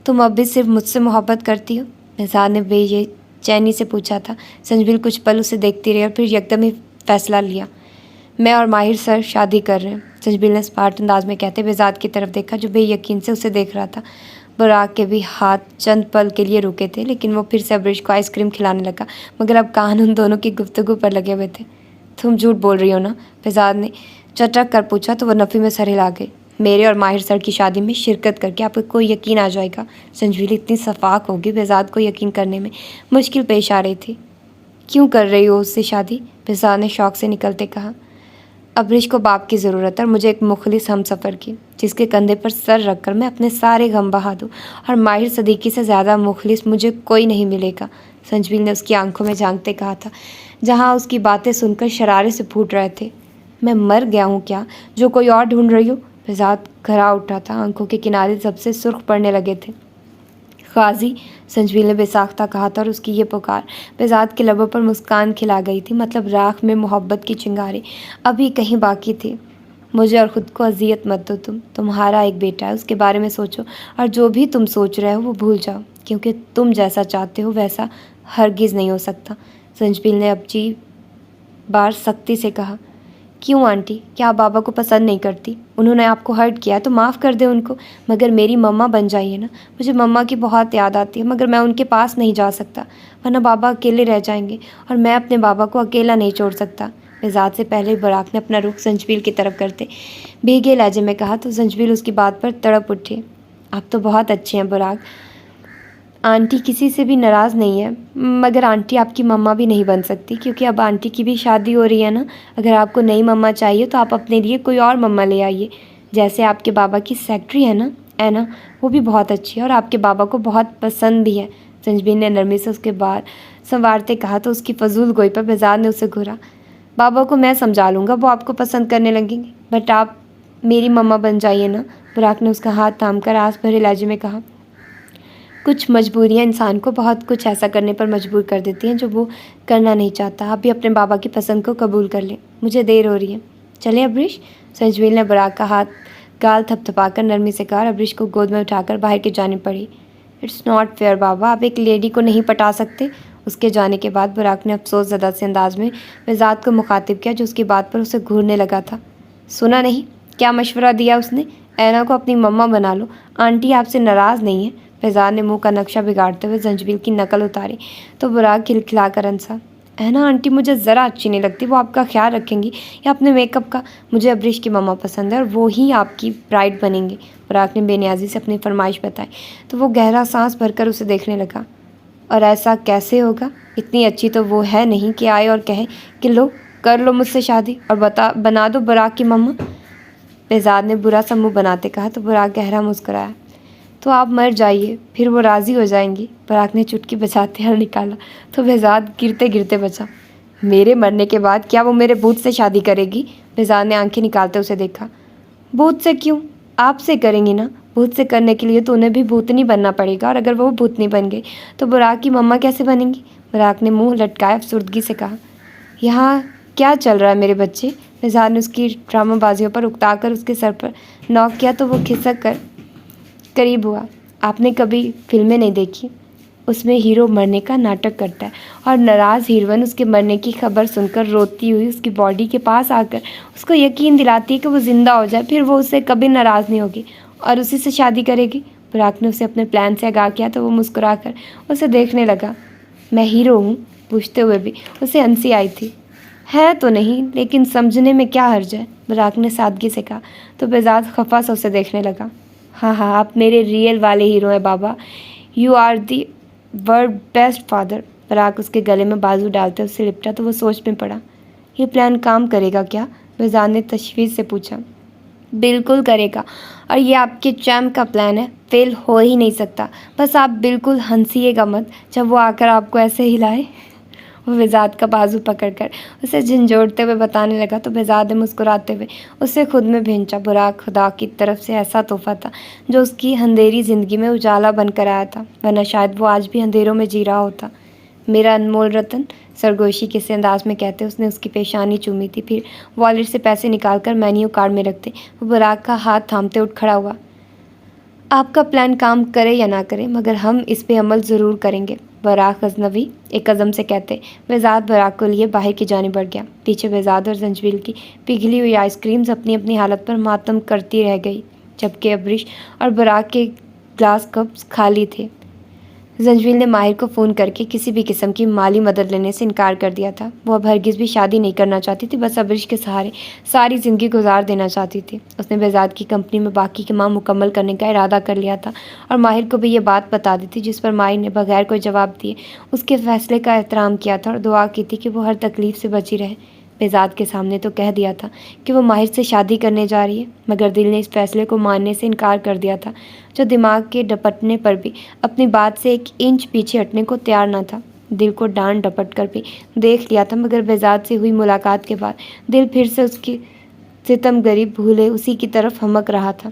तुम अब भी सिर्फ मुझसे मोहब्बत करती हो? निसार ने बेचैनी से पूछा था। संजबिल कुछ पल उसे देखती रही और फिर एकदम ही फैसला लिया। मैं और माहिर सर शादी कर रहे हैं, संजबिल ने स्पार्ट अंदाज में कहते बेजाद की तरफ देखा जो बेयकीन से उसे देख रहा था। बुराक के भी हाथ चंद पल के लिए रुके थे, लेकिन वो फिर से अब्रिश को आइसक्रीम खिलाने लगा, मगर अब कान उन दोनों की गुफ्तगू पर लगे हुए थे। तुम झूठ बोल रही हो ना? बेजाद ने चटक कर पूछा तो वह नफ़ी में सर हिला गई। मेरे और माहिर सर की शादी में शिरकत करके आपको कोई यकीन आ जाएगा। संजबील इतनी सफाक होगी, बेजाद को यकीन करने में मुश्किल पेश आ रही थी। क्यों कर रही हो उससे शादी? बेजाद ने शौक से निकलते कहा। अब्रिश को बाप की ज़रूरत है और मुझे एक मुखलिस हमसफ़र की, जिसके कंधे पर सर रखकर मैं अपने सारे गम बहा दूँ, और माहिर सदीकी से ज़्यादा मुखलिस मुझे कोई नहीं मिलेगा। संजबील ने उसकी आंखों में झांकते कहा था, जहाँ उसकी बातें सुनकर शरारे से फूट रहे थे। मैं मर गया हूँ क्या, जो कोई और ढूंढ रही हो? बेजाद घरा उठा था, आंखों के किनारे सबसे सुर्ख पड़ने लगे थे। गाजी, संजबील ने बेसाख्ता कहा था और उसकी ये पुकार बेजाद के लबों पर मुस्कान खिला गई थी। मतलब राख में मोहब्बत की चिंगारी अभी कहीं बाकी थी। मुझे और ख़ुद को अजियत मत दो। तुम्हारा एक बेटा है, उसके बारे में सोचो, और जो भी तुम सोच रहे हो वो भूल जाओ, क्योंकि तुम जैसा चाहते हो वैसा हरगिज़ नहीं हो सकता। संजबील ने अब जी बार सख्ती से कहा। क्यों आंटी, क्या आप बाबा को पसंद नहीं करती? उन्होंने आपको हर्ट किया तो माफ़ कर दे उनको, मगर मेरी मम्मा बन जाइए ना। मुझे मम्मा की बहुत याद आती है, मगर मैं उनके पास नहीं जा सकता, वरना बाबा अकेले रह जाएंगे, और मैं अपने बाबा को अकेला नहीं छोड़ सकता। बेजाद से पहले बुराक ने अपना रुख संजबील की तरफ करते भीगे लहजे में कहा तो संजबील उसकी बात पर तड़प उठे। आप तो बहुत अच्छे हैं बुराक, आंटी किसी से भी नाराज़ नहीं है, मगर आंटी आपकी मम्मा भी नहीं बन सकती, क्योंकि अब आंटी की भी शादी हो रही है ना। अगर आपको नई मम्मा चाहिए तो आप अपने लिए कोई और मम्मा ले आइए, जैसे आपके बाबा की सेक्रेटरी है ना, वो भी बहुत अच्छी है और आपके बाबा को बहुत पसंद भी है। संजबील ने नरमी से उसके बाल संवारते कहा तो उसकी फजूल गोई पर बेजाद ने उसे घूरा। बाबा को मैं समझा लूँगा, वो आपको पसंद करने लगेंगे, बट आप मेरी मम्मा बन जाइए ना। बुराक ने उसका हाथ थाम कर आस भरे लहजे में कहा। कुछ मजबूरियाँ इंसान को बहुत कुछ ऐसा करने पर मजबूर कर देती हैं जो वो करना नहीं चाहता। आप भी अपने बाबा की पसंद को कबूल कर लें, मुझे देर हो रही है। चलें अब्रिश? संजबील ने बुराक का हाथ गाल थपथपाकर नरमी से कहा। अब्रिश को गोद में उठाकर बाहर की जानिब पड़ी। इट्स नॉट फेयर बाबा, आप एक लेडी को नहीं पटा सकते। उसके जाने के बाद बुराक ने अफसोस ज़दा से अंदाज में बेजाद को मुखातिब किया, जो उसकी बात पर उसे घूरने लगा था। सुना नहीं क्या मशवरा दिया उसने? ऐना को अपनी मम्मा बना लो, आंटी आपसे नाराज़ नहीं है। बेजाद ने मुंह का नक्शा बिगाड़ते हुए संजबील की नकल उतारी तो बुराक खिलखिलाकर हंसा। ऐना आंटी मुझे ज़रा अच्छी नहीं लगती, वो आपका ख्याल रखेंगी या अपने मेकअप का? मुझे अब्रिश की मम्मा पसंद है और वो ही आपकी ब्राइड बनेंगी। बुराक ने बेनियाजी से अपनी फरमाइश बताई तो वो गहरा सांस भरकर उसे देखने लगा। और ऐसा कैसे होगा? इतनी अच्छी तो वो है नहीं कि आए और कहे कि लो कर लो मुझसे शादी और बना दो बुराक की मम्मा। बेजाद ने बुरा सा मुँह बनाते कहा तो बुराक गहरा मुस्कुराया। तो आप मर जाइए, फिर वो राज़ी हो जाएंगी। बुराक ने चुटकी बजाते हल निकाला तो बेजाद गिरते गिरते बचा। मेरे मरने के बाद क्या वो मेरे भूत से शादी करेगी? बेजाद ने आंखें निकालते उसे देखा। भूत से क्यों, आपसे करेंगी ना। भूत से करने के लिए तो उन्हें भी भूतनी बनना पड़ेगा, और अगर वो भूतनी बन गई तो बुराक की मम्मा कैसे बनेंगी? बुराक ने मुँह लटकाए अफसुर्दगी से कहा। यहाँ क्या चल रहा है मेरे बच्चे? बेजाद ने उसकी ड्रामाबाजियों पर उकता कर उसके सर पर नॉक किया तो वो खिसक कर करीब हुआ। आपने कभी फिल्में नहीं देखी? उसमें हीरो मरने का नाटक करता है और नाराज़ हीरोइन उसके मरने की खबर सुनकर रोती हुई उसकी बॉडी के पास आकर उसको यकीन दिलाती है कि वो ज़िंदा हो जाए, फिर वो उससे कभी नाराज़ नहीं होगी और उसी से शादी करेगी। बुराक ने उसे अपने प्लान से आगाह किया तो वो मुस्कुरा कर उसे देखने लगा। मैं हीरो हूँ? पूछते हुए भी उसे हंसी आई थी। है तो नहीं, लेकिन समझने में क्या हर्ज है? बुराक ने सादगी से कहा तो बेजाद खफा से उसे देखने लगा। हाँ, आप मेरे रियल वाले हीरो हैं बाबा, you are the world best father. बुराक उसके गले में बाजू डालते उससे लिपटा तो वो सोच में पड़ा। ये प्लान काम करेगा क्या? बेजाद ने तशवीश से पूछा। बिल्कुल करेगा, और ये आपके चैम्प का प्लान है, फेल हो ही नहीं सकता। बस आप बिल्कुल हंसिएगा मत जब वो आकर आपको ऐसे हिलाए। वो बेजाद का बाजू पकड़कर उसे झंझोड़ते हुए बताने लगा तो बेजाद ने मुस्कुराते हुए उसे खुद में भेजा। बुराक खुदा की तरफ से ऐसा तोहफा था जो उसकी अंधेरी ज़िंदगी में उजाला बनकर आया था, वरना शायद वो आज भी अंधेरों में जी रहा होता। मेरा अनमोल रतन, सरगोशी किसी अंदाज में कहते उसने उसकी पेशानी चूमी थी। फिर वॉलेट से पैसे निकालकर मेन्यू कार्ड में रखते वो बराक का हाथ थामते उठ खड़ा हुआ। आपका प्लान काम करे या ना करे, मगर हम इस पे अमल ज़रूर करेंगे, बराक गजनवी एक कदम से कहते। बेजाद बराक को लिए बाहर की जानिब बढ़ गया। पीछे बेजाद और जंजबील की पिघली हुई आइसक्रीम्स अपनी अपनी हालत पर मातम करती रह गई, जबकि अब्रिश और बराक के ग्लास कप्स खाली थे। जंजबील ने माहिर को फ़ोन करके किसी भी किस्म की माली मदद लेने से इनकार कर दिया था। वो अब हरगिज़ भी शादी नहीं करना चाहती थी, बस अब्रिश के सहारे सारी ज़िंदगी गुजार देना चाहती थी। उसने बेजाद की कंपनी में बाकी के माह मुकम्मल करने का इरादा कर लिया था और माहिर को भी ये बात बता दी थी, जिस पर माहिर ने बगैर कोई जवाब दिए उसके फ़ैसले का एहतराम किया था और दुआ की थी कि वो हर तकलीफ़ से बची रहे। बेजाद के सामने तो कह दिया था कि वो माहिर से शादी करने जा रही है, मगर दिल ने इस फैसले को मानने से इनकार कर दिया था, जो दिमाग के डपटने पर भी अपनी बात से 1 इंच पीछे हटने को तैयार न था। दिल को डांट डपट कर भी देख लिया था, मगर बेजाद से हुई मुलाकात के बाद दिल फिर से उसकी सितमगरी भूले उसी की तरफ हमक रहा था।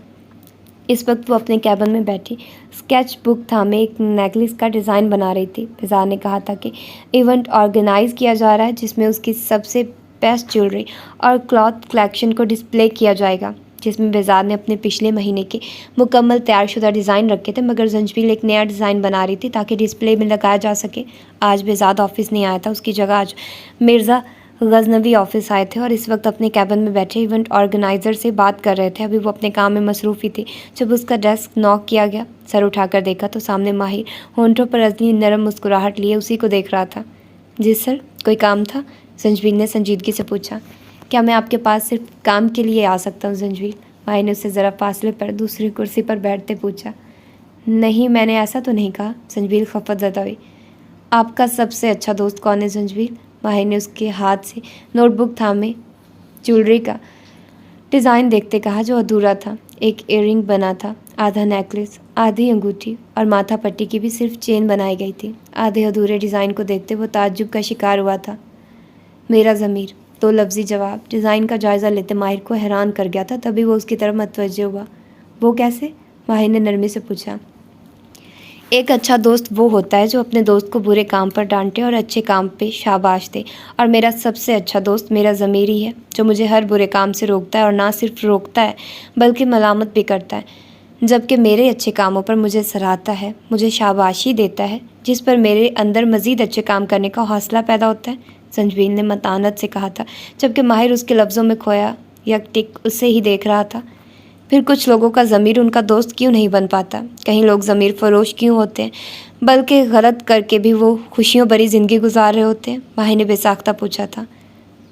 इस वक्त वो अपने कैबिन में बैठी स्केच बुक थामे एक नेकलेस का डिज़ाइन बना रही थी। बेजाद ने कहा था कि इवेंट ऑर्गेनाइज किया जा रहा है, जिसमें उसकी सबसे बेस्ट ज्वेलरी और क्लॉथ कलेक्शन को डिस्प्ले किया जाएगा, जिसमें बेजाद ने अपने पिछले महीने के मुकम्मल तैयारशुदा डिज़ाइन रखे थे, मगर जंजबील एक नया डिज़ाइन बना रही थी ताकि डिस्प्ले में लगाया जा सके। आज बेजाद ऑफिस नहीं आया था, उसकी जगह आज मिर्ज़ा गजनवी ऑफिस आए थे और इस वक्त अपने कैबिन में बैठे इवेंट ऑर्गेनाइज़र से बात कर रहे थे। अभी वो अपने काम में मसरूफ़ ही थे जब उसका डेस्क नॉक किया गया। सर उठाकर देखा तो सामने माहिर होंठों पर अजनी नरम मुस्कुराहट लिए उसी को देख रहा था। जी सर, कोई काम था? जंजबील ने संजीदगी से पूछा। क्या मैं आपके पास सिर्फ काम के लिए आ सकता हूँ जंजबील? माहिर ने उससे ज़रा फासले पर दूसरी कुर्सी पर बैठते पूछा। नहीं, मैंने ऐसा तो नहीं कहा। जंजबील खफत ज़दा हुई। आपका सबसे अच्छा दोस्त कौन है जंजबील? माहिर ने उसके हाथ से नोटबुक थामे ज्वेलरी का डिज़ाइन देखते कहा, जो अधूरा था। एक इयररिंग बना था, आधा नेकलेस, आधी अंगूठी और माथा पट्टी की भी सिर्फ चेन बनाई गई थी। आधे अधूरे डिज़ाइन को देखते वो ताज्जुब का शिकार हुआ था। मेरा ज़मीर, 2 लफ्ज़ी जवाब डिज़ाइन का जायज़ा लेते माहिर को हैरान कर गया था। तभी वो उसकी तरफ मतवज्जे हुआ। वो कैसे? माहिर ने नरमी से पूछा। एक अच्छा दोस्त वो होता है जो अपने दोस्त को बुरे काम पर डांटे और अच्छे काम पे शाबाश दे, और मेरा सबसे अच्छा दोस्त मेरा ज़मीर ही है, जो मुझे हर बुरे काम से रोकता है, और ना सिर्फ रोकता है बल्कि मलामत भी करता है, जबकि मेरे अच्छे कामों पर मुझे सराहता है, मुझे शाबाशी देता है, जिस पर मेरे अंदर मज़ीद अच्छे काम करने का हौसला पैदा होता है। संजबीन ने मतानत से कहा था, जबकि माहिर उसके लफ्ज़ों में खोया यकटिक उसे ही देख रहा था। फिर कुछ लोगों का ज़मीर उनका दोस्त क्यों नहीं बन पाता? कहीं लोग ज़मीर फ़रोश क्यों होते हैं, बल्कि गलत करके भी वो खुशियों भरी ज़िंदगी गुजार रहे होते हैं? माहिर ने बेसाख्ता पूछा था।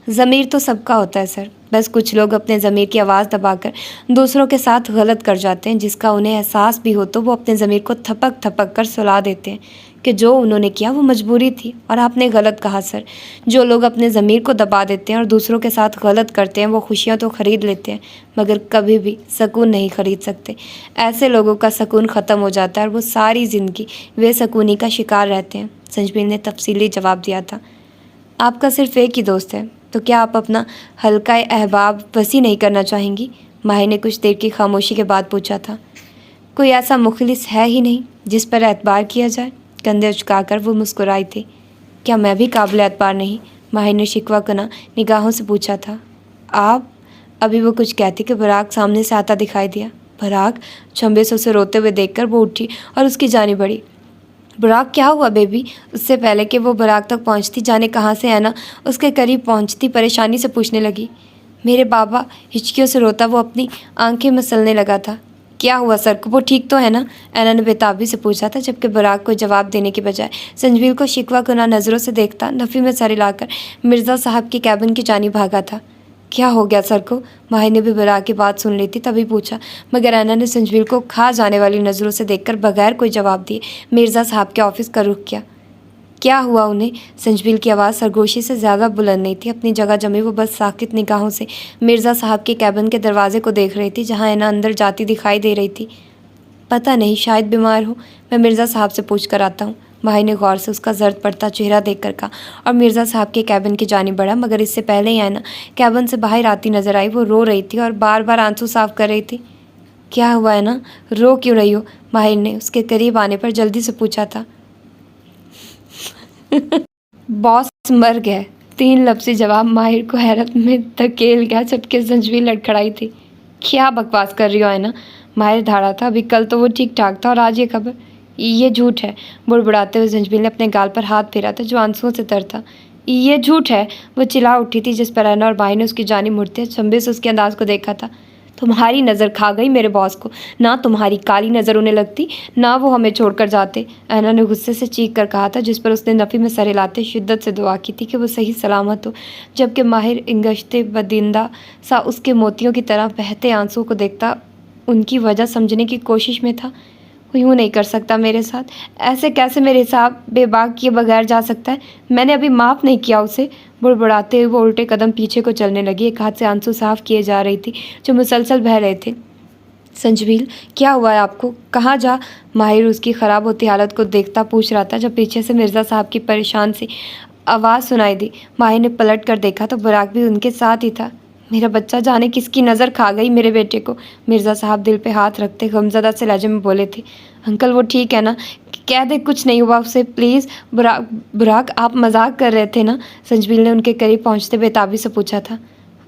ज़मीर तो सबका होता है सर, बस कुछ लोग अपने ज़मीर की आवाज़ दबाकर दूसरों के साथ गलत कर जाते हैं, जिसका उन्हें एहसास भी हो तो वो अपने ज़मीर को थपक थपक कर सुला देते हैं कि जो उन्होंने किया वो मजबूरी थी। और आपने गलत कहा सर, जो लोग अपने ज़मीर को दबा देते हैं और दूसरों के साथ गलत करते हैं, वो खुशियाँ तो ख़रीद लेते हैं मगर कभी भी सुकून नहीं ख़रीद सकते। ऐसे लोगों का सुकून ख़त्म हो जाता है और वो सारी ज़िंदगी बेसुकूनी का शिकार रहते हैं। संजबीर ने तफसीली जवाब दिया था। आपका सिर्फ एक ही दोस्त है, तो क्या आप अपना हल्का अहबाब वसी नहीं करना चाहेंगी? माहिर ने कुछ देर की खामोशी के बाद पूछा था। कोई ऐसा मुखलिस है ही नहीं जिस पर एतबार किया जाए? कंधे उचकाकर वो मुस्कुराई थी। क्या मैं भी काबिल एतबार नहीं? माहिर ने शिकवा कना निगाहों से पूछा था। आप? अभी वो कुछ कहती कि बराक सामने से आता दिखाई दिया। बराक? छंबे से उसे रोते हुए देखकर वो उठी और उसकी जानिब बढ़ी। बराक, क्या हुआ बेबी? उससे पहले कि वो बराक तक पहुंचती, जाने कहाँ से ऐना उसके करीब पहुंचती परेशानी से पूछने लगी। मेरे बाबा? हिचकियों से रोता वो अपनी आंखें मसलने लगा था। क्या हुआ सर को? वो ठीक तो है ना? ऐना ने बेताबी से पूछा था, जबकि बराक को जवाब देने के बजाय संजबील को शिकवा कुना नज़रों से देखता नफ़ी में सर हिलाकर मिर्ज़ा साहब की कैबिन की जानिब भागा था। क्या हो गया सर को? माहिर ने भी बराक की बात सुन ली थी, तभी पूछा, मगर ऐना ने संजबील को खा जाने वाली नज़रों से देखकर बगैर कोई जवाब दिए मिर्ज़ा साहब के ऑफिस का रुख किया। क्या हुआ उन्हें? संजबील की आवाज़ सरगोशी से ज़्यादा बुलंद नहीं थी। अपनी जगह जमी वो बस साकित निगाहों से मिर्ज़ा साहब के कैबिन के दरवाजे को देख रही थी, जहाँ ऐना अंदर जाती दिखाई दे रही थी। पता नहीं, शायद बीमार हो, मैं मिर्ज़ा साहब से पूछ कर आता हूँ। माहिर ने गौर से उसका जर्द पड़ता चेहरा देखकर कहा और मिर्ज़ा साहब के कैबिन की जानिब बढ़ा, मगर इससे पहले ही ऐना कैबिन से बाहर आती नजर आई। वो रो रही थी और बार बार आंसू साफ कर रही थी। क्या हुआ है ना, रो क्यों रही हो? माहिर ने उसके करीब आने पर जल्दी से पूछा था। बॉस मर गया। 3 लफ्ज़ी जवाब माहिर को हैरत में धकेल गया जबकि संजबील लड़खड़ाई थी। क्या बकवास कर रही हो है ना? माहिर धाड़ा था। अभी कल तो वो ठीक ठाक था और आज ये खबर, ये झूठ है। बुड़बुड़ाते हुए संजबील ने अपने गाल पर हाथ फेरा था जो आंसुओं से तर था। ये झूठ है, वो चिल्ला उठी थी जिस पर अना और माहिर ने उसकी जानी मुड़ते चंबे से उसके अंदाज को देखा था। तुम्हारी नज़र खा गई मेरे बॉस को, ना तुम्हारी काली नज़र उन्हें लगती, ना वो हमें छोड़कर जाते। अना ने गुस्से से चीख कर कहा था जिस पर उसने नफ़ी में सर हिलाते शिद्दत से दुआ की थी कि वो सही सलामत हो, जबकि माहिर इंगश्ते बदिंदा सा उसके मोतियों की तरह बहते आंसुओं को देखता उनकी वजह समझने की कोशिश में था। वो यूँ नहीं कर सकता मेरे साथ, ऐसे कैसे मेरे हिसाब बेबाक किए बगैर जा सकता है? मैंने अभी माफ़ नहीं किया उसे। बुड़बुड़ाते हुए वो उल्टे कदम पीछे को चलने लगी। एक हाथ से आंसू साफ किए जा रही थी जो मुसलसल बह रहे थे। संजबील, क्या हुआ है आपको? कहाँ जा? माहिर उसकी ख़राब होती हालत को देखता पूछ रहा था जब पीछे से मिर्ज़ा साहब की परेशान सी आवाज़ सुनाई दी। माहिर ने पलट कर देखा तो बुराक भी उनके साथ ही था। मेरा बच्चा जाने किसकी नज़र खा गई मेरे बेटे को। मिर्ज़ा साहब दिल पे हाथ रखते गमज़दा से लहजे में बोले थे। अंकल वो ठीक है ना? कह दे कुछ नहीं हुआ उसे प्लीज़। बुराक आप मजाक कर रहे थे ना? संजबील ने उनके करीब पहुंचते बेताबी से पूछा था।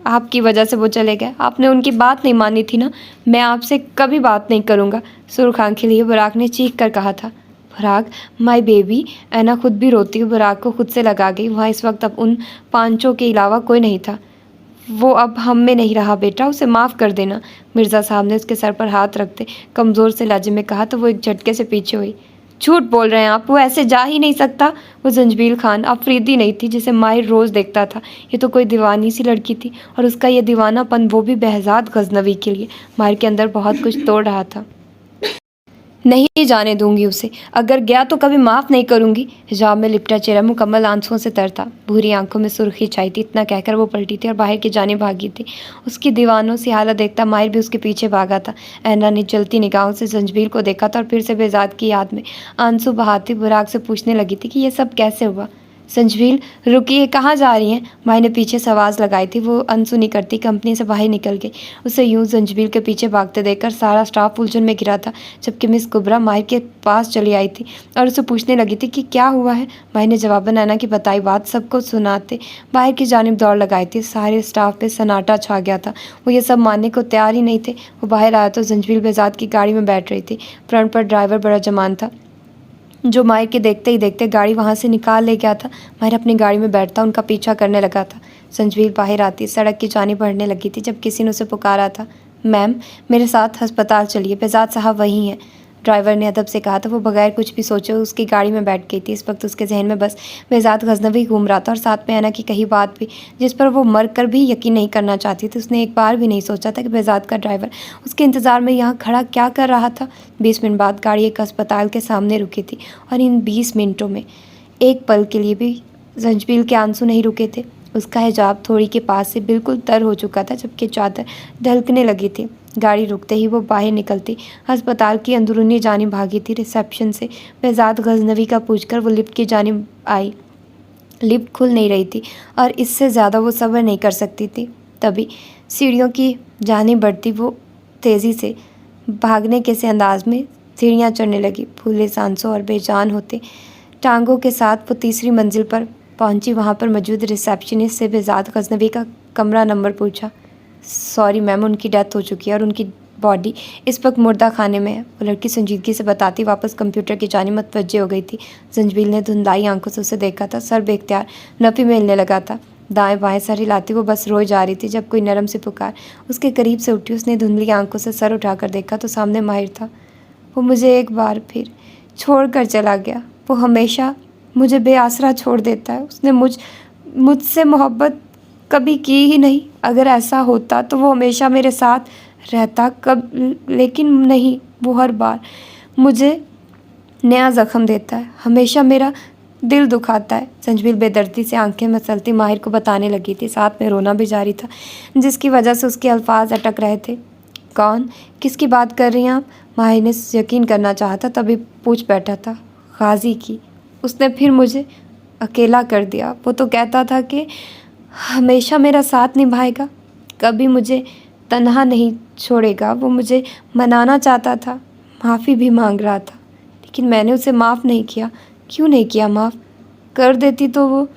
आपकी वजह से वो चले गए, आपने उनकी बात नहीं मानी थी ना? मैं आपसे कभी बात नहीं करूँगा, सुर्ख आंखें लिए बुराक ने चीख कर कहा था। बुराक, माय बेबी। ऐना खुद भी रोती हुई बुराक को खुद से लगा गई। वहाँ इस वक्त अब उन पांचों के अलावा कोई नहीं था। वो अब हम में नहीं रहा बेटा, उसे माफ़ कर देना। मिर्ज़ा साहब ने उसके सर पर हाथ रखते कमज़ोर से लहजे में कहा तो वो एक झटके से पीछे हुई। झूठ बोल रहे हैं आप, वो ऐसे जा ही नहीं सकता। वो जंजबील खान अफरीदी नहीं थी जिसे माहिर रोज़ देखता था। ये तो कोई दीवानी सी लड़की थी और उसका ये दीवानापन वो भी बेहज़ाद गजनवी के लिए। माहिर के अंदर बहुत कुछ तोड़ रहा था। नहीं जाने दूंगी उसे, अगर गया तो कभी माफ़ नहीं करूंगी। हिजाब में लिपटा चेहरा मुकम्मल आंसुओं से तर था। भूरी आंखों में सुर्खी छाई थी। इतना कहकर वो पलटी थी और बाहर की जानिब भागी थी। उसकी दीवानों सी हालत देखता माहिर भी उसके पीछे भागा था। ऐना ने जलती निगाहों से जंजबील को देखा था और फिर से बेजाद की याद में आंसू बहाती बुराक से पूछने लगी थी कि यह सब कैसे हुआ। संजबील, रुकिए, कहाँ जा रही हैं? माही ने पीछे से आवाज़ लगाई थी। वो अनसुनी करती कंपनी से बाहर निकल गई। उसे यूं संजबील के पीछे भागते देखकर सारा स्टाफ उलझन में गिरा था, जबकि मिस कुबरा माही के पास चली आई थी और उसे पूछने लगी थी कि क्या हुआ है। माही ने जवाबन ऐना की बताई बात सबको सुनाते बाहर की जानिब दौड़ लगाई थी। सारे स्टाफ पे सन्नाटा छा गया था। वो ये सब मानने को तैयार ही नहीं थे। वो बाहर आया तो संजबील बेजाद की गाड़ी में बैठ रही थी। फ्रंट पर ड्राइवर बड़ा जमान था जो माहिर के देखते ही देखते गाड़ी वहाँ से निकाल ले गया था। माहिर अपनी गाड़ी में बैठता उनका पीछा करने लगा था। संजबील बाहर आती सड़क की जानिब बढ़ने लगी थी जब किसी ने उसे पुकारा था। मैम, मेरे साथ अस्पताल चलिए, बेजाद साहब वहीं हैं। ड्राइवर ने अदब से कहा था। वो बगैर कुछ भी सोचे उसकी गाड़ी में बैठ गई थी। इस वक्त उसके जहन में बस बेजाद गजनवी घूम रहा था और साथ में ऐना की कही बात भी जिस पर वो मर कर भी यकीन नहीं करना चाहती थी। उसने एक बार भी नहीं सोचा था कि बेजाद का ड्राइवर उसके इंतज़ार में यहाँ खड़ा क्या कर रहा था। 20 मिनट बाद गाड़ी एक अस्पताल के सामने रुकी थी और इन 20 मिनटों में एक पल के लिए भी जंजबील के आंसू नहीं रुके थे। उसका हिजाब थोड़ी के पास से बिल्कुल तर हो चुका था जबकि चादर ढलकने लगी थी। गाड़ी रुकते ही वो बाहर निकलती अस्पताल की अंदरूनी जानिब भागी थी। रिसेप्शन से बेजाद गजनवी का पूछकर वो लिफ्ट की जानिब आई। लिफ्ट खुल नहीं रही थी और इससे ज़्यादा वो सब्र नहीं कर सकती थी। तभी सीढ़ियों की जानिब बढ़ती वो तेज़ी से भागने के से अंदाज में सीढ़ियाँ चढ़ने लगी। फूले सांसों और बेजान होते टांगों के साथ वो तीसरी मंजिल पर पहुंची। वहाँ पर मौजूद रिसेप्शनिस्ट से बेजाद गजनवी का कमरा नंबर पूछा। सॉरी मैम, उनकी डेथ हो चुकी है और उनकी बॉडी इस वक्त मुर्दा खाने में है। वो लड़की संजीदगी से बताती वापस कंप्यूटर की जानिब मुतवज्जे हो गई थी। जंजबील ने धुंधलाई आंखों से उसे देखा था। सर बेख्तियार नफ़ी में हिलने लगा था। दाएं बाएं सर हिलाती वो बस रोए जा रही थी जब कोई नरम सी पुकार उसके करीब से उठी। उसने धुंधली आंखों से सर उठाकर देखा तो सामने माहिर था। वो मुझे एक बार फिर छोड़ कर चला गया। वो हमेशा मुझे बेआसरा छोड़ देता है। उसने मुझसे मोहब्बत कभी की ही नहीं। अगर ऐसा होता तो वो हमेशा मेरे साथ रहता लेकिन नहीं, वो हर बार मुझे नया ज़ख्म देता है, हमेशा मेरा दिल दुखाता है। संजबील बेदर्दी से आंखें मसलती माहिर को बताने लगी थी, साथ में रोना भी जारी था जिसकी वजह से उसके अल्फाज अटक रहे थे। कौन, किसकी बात कर रही हैं आप? माहिर ने यकीन करना चाहता तभी पूछ बैठा था। गाजी की। उसने फिर मुझे अकेला कर दिया। वो तो कहता था कि हमेशा मेरा साथ निभाएगा, कभी मुझे तन्हा नहीं छोड़ेगा। वो मुझे मनाना चाहता था, माफ़ी भी मांग रहा था, लेकिन मैंने उसे माफ़ नहीं किया। क्यों नहीं किया माफ़? कर देती तो वो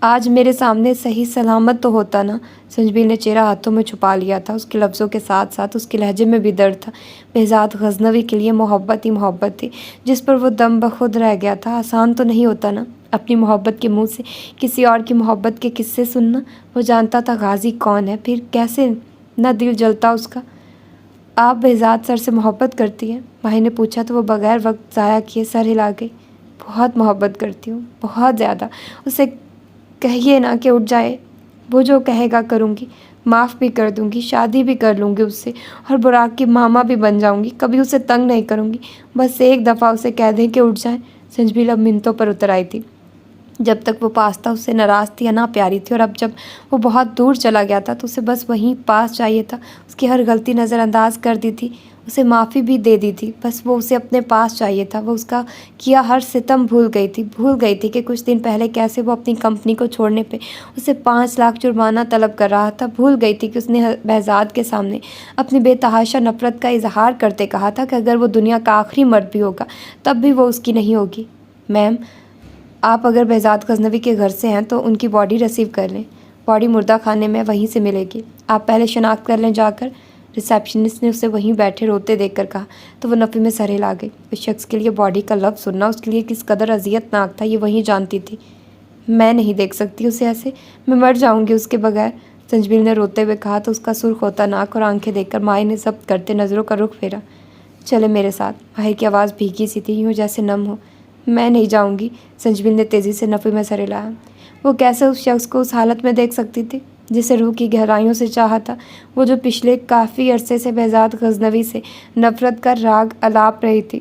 आज मेरे सामने सही सलामत तो होता ना। संजबील ने चेहरा हाथों में छुपा लिया था। उसके लफ्ज़ों के साथ साथ उसके लहजे में भी दर्द था। बेहज़ाद गज़नवी के लिए मोहब्बत ही मोहब्बत थी, जिस पर वो दम बखुद रह गया था। आसान तो नहीं होता ना अपनी मोहब्बत के मुंह से किसी और की मोहब्बत के किस्से सुनना। वो जानता था गाजी कौन है, फिर कैसे न दिल जलता उसका। आप बेहज़ाद सर से मोहब्बत करती हैं? माही ने पूछा तो वो बगैर वक्त ज़ाया किए सर हिला गई। बहुत मोहब्बत करती हूँ, बहुत ज़्यादा। उसे कहिए ना कि उठ जाए, वो जो कहेगा करूँगी। माफ़ भी कर दूँगी, शादी भी कर लूँगी उससे, और बुराक की मामा भी बन जाऊँगी। कभी उसे तंग नहीं करूँगी। बस एक दफ़ा उसे कह दें कि उठ जाए। संजबील अब मिनटों पर उतर आई थी। जब तक वो पास था उससे नाराज़ थी या ना प्यारी थी, और अब जब वो बहुत दूर चला गया था तो उसे बस वहीं पास चाहिए था। उसकी हर गलती नज़रअंदाज कर दी थी, उसे माफ़ी भी दे दी थी। बस वो उसे अपने पास चाहिए था। वो उसका किया हर सितम भूल गई थी कि कुछ दिन पहले कैसे वो अपनी कंपनी को छोड़ने पे उसे 5 लाख जुर्माना तलब कर रहा था। भूल गई थी कि उसने बेहज़ाद के सामने अपनी बेतहाशा नफ़रत का इजहार करते कहा था कि अगर वो दुनिया का आखिरी मर्द भी होगा तब भी वो उसकी नहीं होगी। मैम, आप अगर बेहज़ाद गज़नवी के घर से हैं तो उनकी बॉडी रिसीव कर लें। बॉडी मुर्दा खाने में वहीं से मिलेगी। आप पहले शनाख्त कर लें जाकर। रिसेप्शनिस्ट ने उसे वहीं बैठे रोते देखकर कहा तो वो नफ़ी में सर हिला गई। उस शख्स के लिए बॉडी का लफ्ज़ सुनना उसके लिए किस कदर अजियतनाक था ये वहीं जानती थी। मैं नहीं देख सकती उसे ऐसे, मैं मर जाऊँगी उसके बगैर, संजबील ने रोते हुए कहा तो उसका सुर्ख होता नाक और आंखें देखकर माही ने जब्त करते नज़रों का रुख फेरा। चले मेरे साथ। माही की आवाज़ भीगी सी थी, यूँ जैसे नम हो। मैं नहीं जाऊँगी, संजबील ने तेज़ी से नफ़ी में सर हिलाया। वो कैसे उस शख्स को उस हालत में देख सकती थी जिसे रूह की गहराइयों से चाहा था, वो जो पिछले काफ़ी अरसे से बेहज़ाद गज़नवी से नफ़रत का राग अलाप रही थी।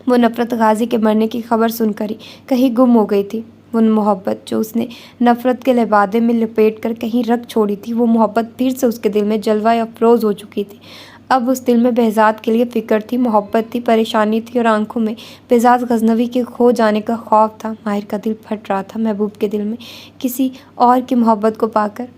वो नफ़रत गाजी के मरने की खबर सुनकर ही कहीं गुम हो गई थी। वो मोहब्बत जो उसने नफ़रत के लिबादे में लपेट कर कहीं रख छोड़ी थी, वो मोहब्बत फिर से उसके दिल में जलवा अफरोज़ हो चुकी थी। अब उस दिल में बेहज़ाद के लिए फ़िक्र थी, मोहब्बत थी, परेशानी थी, और आंखों में बेहज़ाद गज़नवी के खो जाने का खौफ था। माहिर का दिल फट रहा था महबूब के दिल में किसी और की मोहब्बत को पाकर।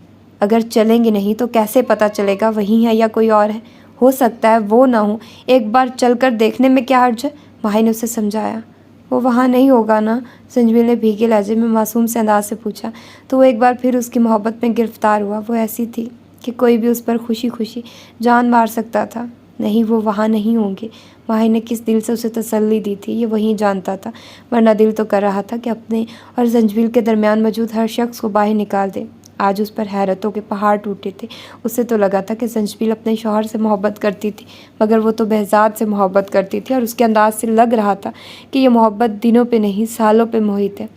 अगर चलेंगे नहीं तो कैसे पता चलेगा वही है या कोई और है? हो सकता है वो ना हो, एक बार चलकर देखने में क्या हर्ज है? माही ने उसे समझाया। वो वहाँ नहीं होगा ना? संजबील ने भीगे लहजे में मासूम से अंदाज से पूछा तो वो एक बार फिर उसकी मोहब्बत में गिरफ्तार हुआ। वो ऐसी थी कि कोई भी उस पर खुशी खुशी जान मार सकता था। नहीं, वो वहाँ नहीं होंगे। माही ने किस दिल से उसे तसल्ली दी थी ये वहीं जानता था, वरना दिल तो कर रहा था कि अपने और संजबील के दरमियान मौजूद हर शख्स को बाहर निकाल दे। आज उस पर हैरतों के पहाड़ टूटे थे। उसे तो लगा था कि संजबील अपने शौहर से मोहब्बत करती थी, मगर वो तो बेहज़ाद से मोहब्बत करती थी, और उसके अंदाज से लग रहा था कि ये मोहब्बत दिनों पे नहीं सालों पे मोहित है।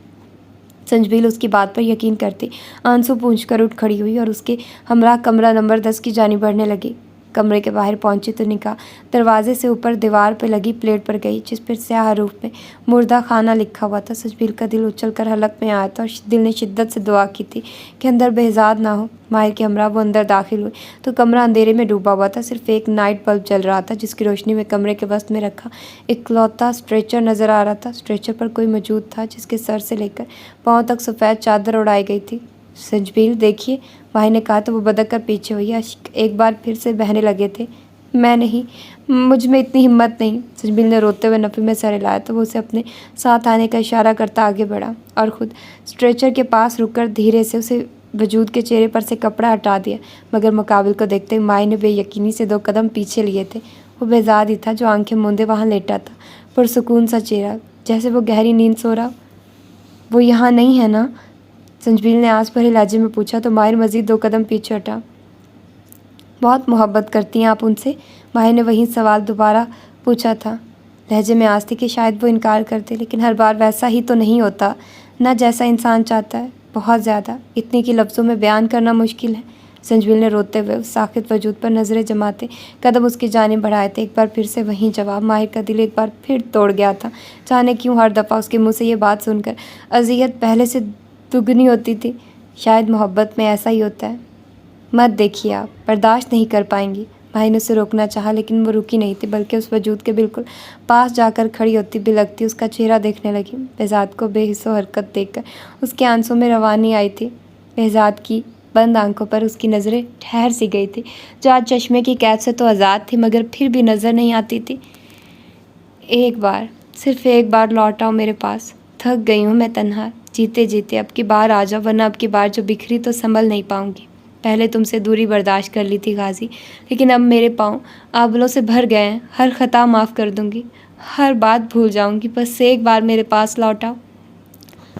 संजबील उसकी बात पर यकीन करती आंसू पूंछ कर उठ खड़ी हुई और उसके हमरा कमरा नंबर 10 की जानिब बढ़ने लगी। कमरे के बाहर पहुंची तो निगाह दरवाजे से ऊपर दीवार पर लगी प्लेट पर गई जिस पर स्याह हरूफ में मुर्दा खाना लिखा हुआ था। संजबील का दिल उछल कर हलक में आया था और दिल ने शिद्दत से दुआ की थी कि अंदर बेहज़ाद ना हो। माहिर के हमरा वो अंदर दाखिल हुए तो कमरा अंधेरे में डूबा हुआ था। सिर्फ एक नाइट बल्ब जल रहा था जिसकी रोशनी में कमरे के वस्त में रखा इकलौता स्ट्रेचर नज़र आ रहा था। स्ट्रेचर पर कोई मौजूद था जिसके सर से लेकर पाँव तक सफ़ेद चादर उड़ाई गई थी। संजबील देखिए, माही ने कहा तो वो बदक कर पीछे हुई। अश्क एक बार फिर से बहने लगे थे। मैं नहीं, मुझ में इतनी हिम्मत नहीं। संजबील ने रोते हुए नफ़ी में सर हिलाया तो वो उसे अपने साथ आने का इशारा करता आगे बढ़ा और ख़ुद स्ट्रेचर के पास रुककर धीरे से उसे वजूद के चेहरे पर से कपड़ा हटा दिया। मगर मुकाबिल को देखते हुए माही ने बेयकीनी से 2 कदम पीछे लिए थे। वो बेहज़ाद ही था जो आंखें मूंदे वहाँ लेटा था, पुरसुकून सा चेहरा, जैसे वो गहरी नींद सो रहा। वो यहाँ नहीं है ना? संजबील ने आस भरे लहजे में पूछा तो माहिर मज़ीद 2 कदम पीछे हटा। बहुत मोहब्बत करती हैं आप उनसे? माहिर ने वही सवाल दोबारा पूछा था। लहजे में आस थी कि शायद वो इनकार करते, लेकिन हर बार वैसा ही तो नहीं होता ना जैसा इंसान चाहता है। बहुत ज़्यादा, इतनी कि लफ्ज़ों में बयान करना मुश्किल है। संजबील ने रोते हुए उस साक़ित वजूद पर नज़रें जमाते कदम उसकी जानिब बढ़ाए थे। एक बार फिर से वहीं जवाब। माहिर का दिल एक बार फिर तोड़ गया था। जाने क्यों हर दफ़ा उसके मुँह से ये बात सुनकर अज़ियत पहले से दुगनी होती थी। शायद मोहब्बत में ऐसा ही होता है। मत देखिए, आप बर्दाश्त नहीं कर पाएंगी। भाई ने उसे रोकना चाहा लेकिन वो रुकी नहीं थी, बल्कि उस वजूद के बिल्कुल पास जाकर खड़ी होती बिलखती उसका चेहरा देखने लगी। बेहज़ाद को बेहिस्सो हरकत देखकर उसके आंसू में रवानी आई थी। बेहज़ाद की बंद आंखों पर उसकी नज़रें ठहर सी गई थी, जो आज चश्मे की कैद से तो आज़ाद थी मगर फिर भी नज़र नहीं आती थी। एक बार, सिर्फ एक बार लौट आओ मेरे पास। थक गई हूँ मैं तन्हा, जीते जीते अब की बार आ जाओ, वरना अब की बार जो बिखरी तो संभल नहीं पाऊँगी। पहले तुमसे दूरी बर्दाश्त कर ली थी गाजी, लेकिन अब मेरे पाँव आंवलों से भर गए हैं। हर ख़ता माफ़ कर दूँगी, हर बात भूल जाऊँगी, बस एक बार मेरे पास लौट आओ।